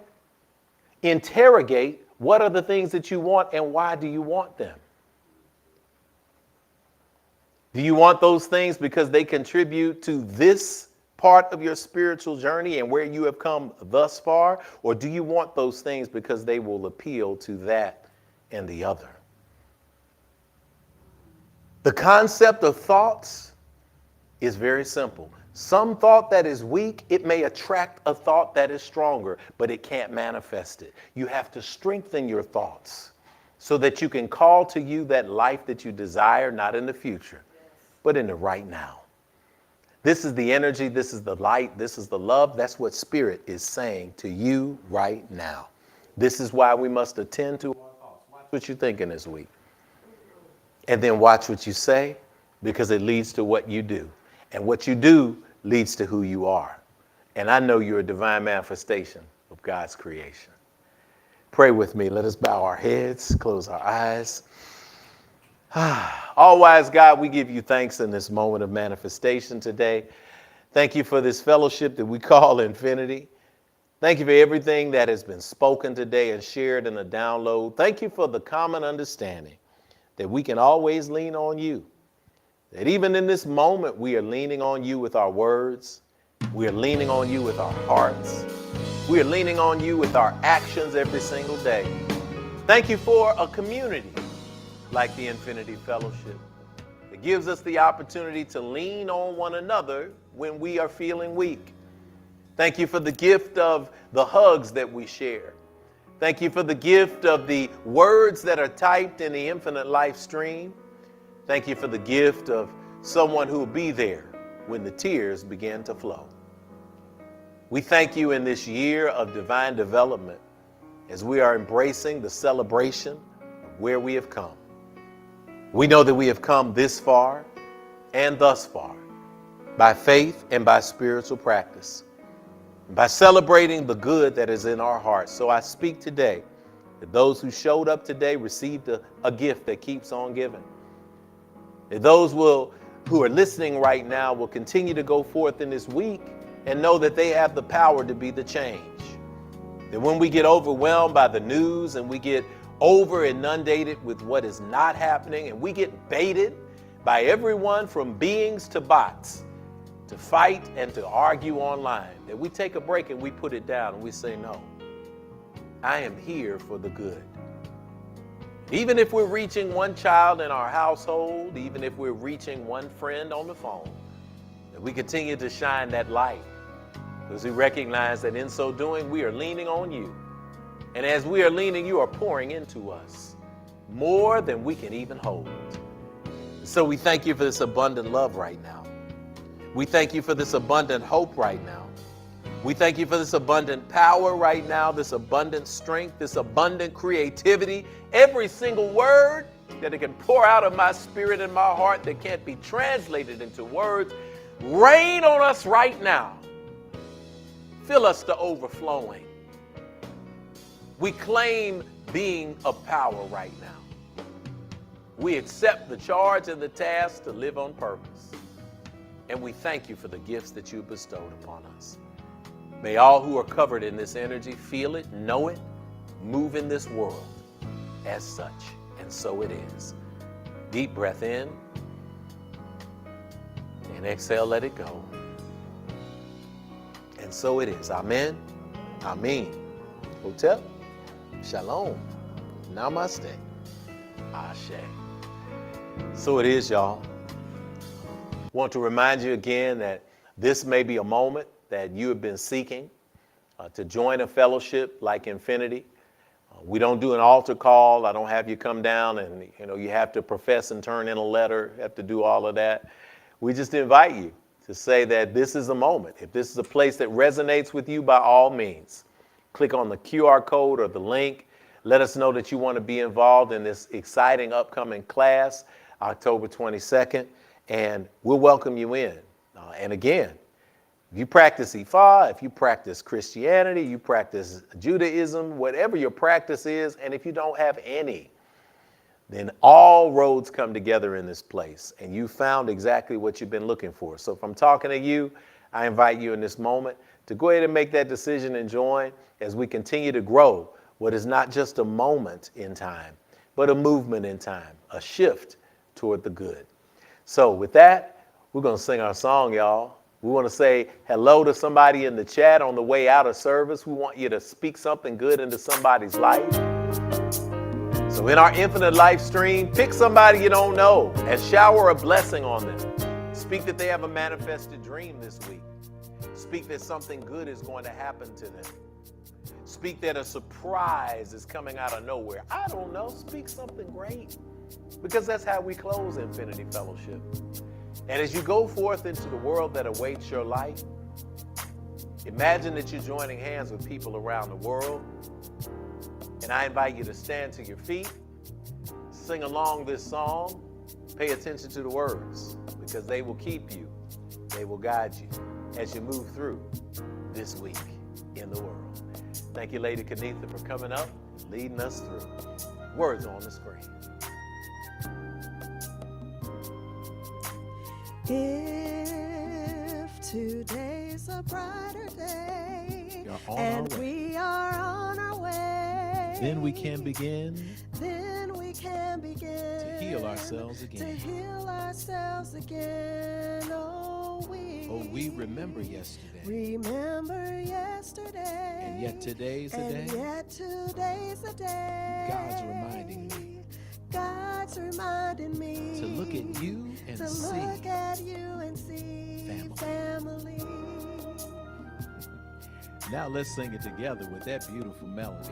interrogate what are the things that you want and why do you want them? Do you want those things because they contribute to this part of your spiritual journey and where you have come thus far? Or do you want those things because they will appeal to that and the other? The concept of thoughts is very simple. Some thought that is weak, it may attract a thought that is stronger, but it can't manifest it. You have to strengthen your thoughts so that you can call to you that life that you desire, not in the future, but in the right now. This is the energy, this is the light, this is the love. That's what Spirit is saying to you right now. This is why we must attend to our thoughts. Watch what you're thinking this week. And then watch what you say, because it leads to what you do. And what you do leads to who you are. And I know you're a divine manifestation of God's creation. Pray with me. Let us bow our heads, close our eyes. All-wise God, we give you thanks in this moment of manifestation today. Thank you for this fellowship that we call Infinity. Thank you for everything that has been spoken today and shared in a download. Thank you for the common understanding that we can always lean on you. That even in this moment, we are leaning on you with our words. We are leaning on you with our hearts. We are leaning on you with our actions every single day. Thank you for a community like the Infinity Fellowship. It gives us the opportunity to lean on one another when we are feeling weak. Thank you for the gift of the hugs that we share. Thank you for the gift of the words that are typed in the Infinite Life stream. Thank you for the gift of someone who will be there when the tears begin to flow. We thank you in this year of divine development as we are embracing the celebration of where we have come. We know that we have come this far and thus far by faith and by spiritual practice, by celebrating the good that is in our hearts. So I speak today that those who showed up today received a gift that keeps on giving. That those who are listening right now will continue to go forth in this week and know that they have the power to be the change. That when we get overwhelmed by the news and we get over inundated with what is not happening and we get baited by everyone from beings to bots to fight and to argue online, that we take a break and we put it down and we say, no, I am here for the good. Even if we're reaching one child in our household, even if we're reaching one friend on the phone, that we continue to shine that light, because we recognize that in so doing, we are leaning on you. And as we are leaning, you are pouring into us more than we can even hold. So we thank you for this abundant love right now. We thank you for this abundant hope right now. We thank you for this abundant power right now, this abundant strength, this abundant creativity. Every single word that it can pour out of my spirit and my heart that can't be translated into words, rain on us right now. Fill us to overflowing. We claim being of power right now. We accept the charge and the task to live on purpose. And we thank you for the gifts that you bestowed upon us. May all who are covered in this energy feel it, know it, move in this world as such. And so it is. Deep breath in and exhale, let it go. And so it is. Amen. Amen. Hotel. Shalom. Namaste. Ashe. So it is, y'all. Want to remind you again that this may be a moment that you have been seeking to join a fellowship like Infinity. We don't do an altar call. I don't have you come down and you have to profess and turn in a letter, have to do all of that. We just invite you to say that this is a moment. If this is a place that resonates with you, by all means, click on the QR code or the link. Let us know that you want to be involved in this exciting upcoming class, October 22nd, and we'll welcome you in. And again, if you practice Ifa, if you practice Christianity, you practice Judaism, whatever your practice is, and if you don't have any, then all roads come together in this place, and you found exactly what you've been looking for. So if I'm talking to you, I invite you in this moment to go ahead and make that decision and join as we continue to grow what is not just a moment in time, but a movement in time, a shift toward the good. So with that, we're going to sing our song, y'all. We want to say hello to somebody in the chat on the way out of service. We want you to speak something good into somebody's life. So in our infinite life stream, pick somebody you don't know and shower a blessing on them. Speak that they have a manifested dream this week. Speak that something good is going to happen to them. Speak that a surprise is coming out of nowhere. I don't know. Speak something great, because that's how we close Infinity Fellowship. And as you go forth into the world that awaits your life, imagine that you're joining hands with people around the world. And I invite you to stand to your feet, sing along this song, pay attention to the words, because they will keep you, they will guide you as you move through this week in the world. Thank you, Lady Kenitha, for coming up and leading us through. Words on the screen. If today's a brighter day and we are on our way, then we can begin to heal ourselves again. Oh, we remember yesterday. And yet today's a day. God's reminding me to look at you and see family. Now let's sing it together with that beautiful melody.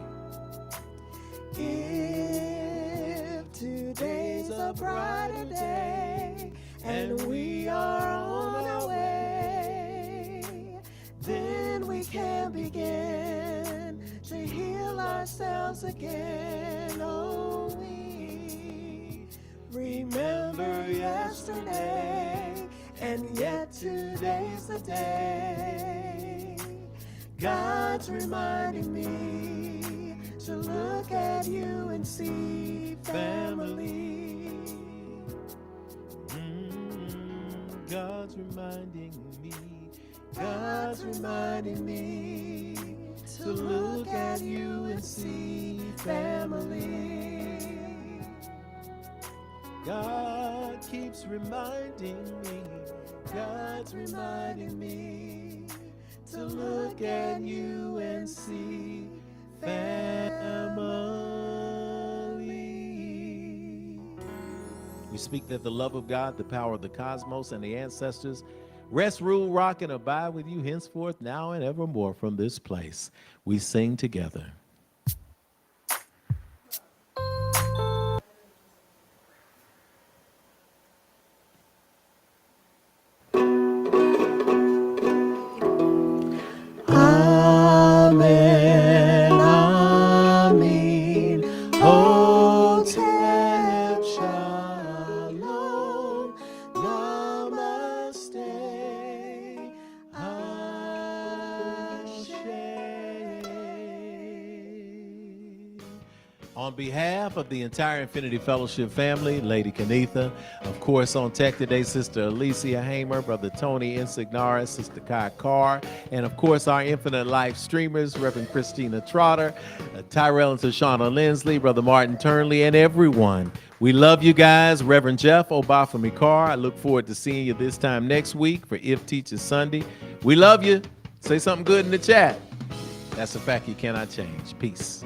If today's a brighter day and we are on our way, then we can begin to heal ourselves again. Oh, we remember yesterday, and yet today's the day. God's reminding me to look at you and see family. God's reminding me. God's reminding me to look at you and see family. God keeps reminding me, God's reminding me to look at you and see family. We speak that the love of God, the power of the cosmos, and the ancestors rest, rule, rock, and abide with you henceforth, now and evermore from this place. We sing together. Amen, amen. Hotep shalom, namaste, ashe. On behalf of the entire Infinity Fellowship family, Lady Kenitha, of course on tech today, Sister Alicia Hamer, Brother Tony Insignaris, Sister Carr, and of course our Infinite Life streamers, Reverend Christina Trotter, Tyrell and Tashana Lindsley, Brother Martin Turnley, and everyone. We love you guys. Reverend Jeff obafemi Carr, I look forward to seeing you this time next week for If Teaches Sunday. We love you. Say something good in the chat. That's a fact you cannot change. Peace.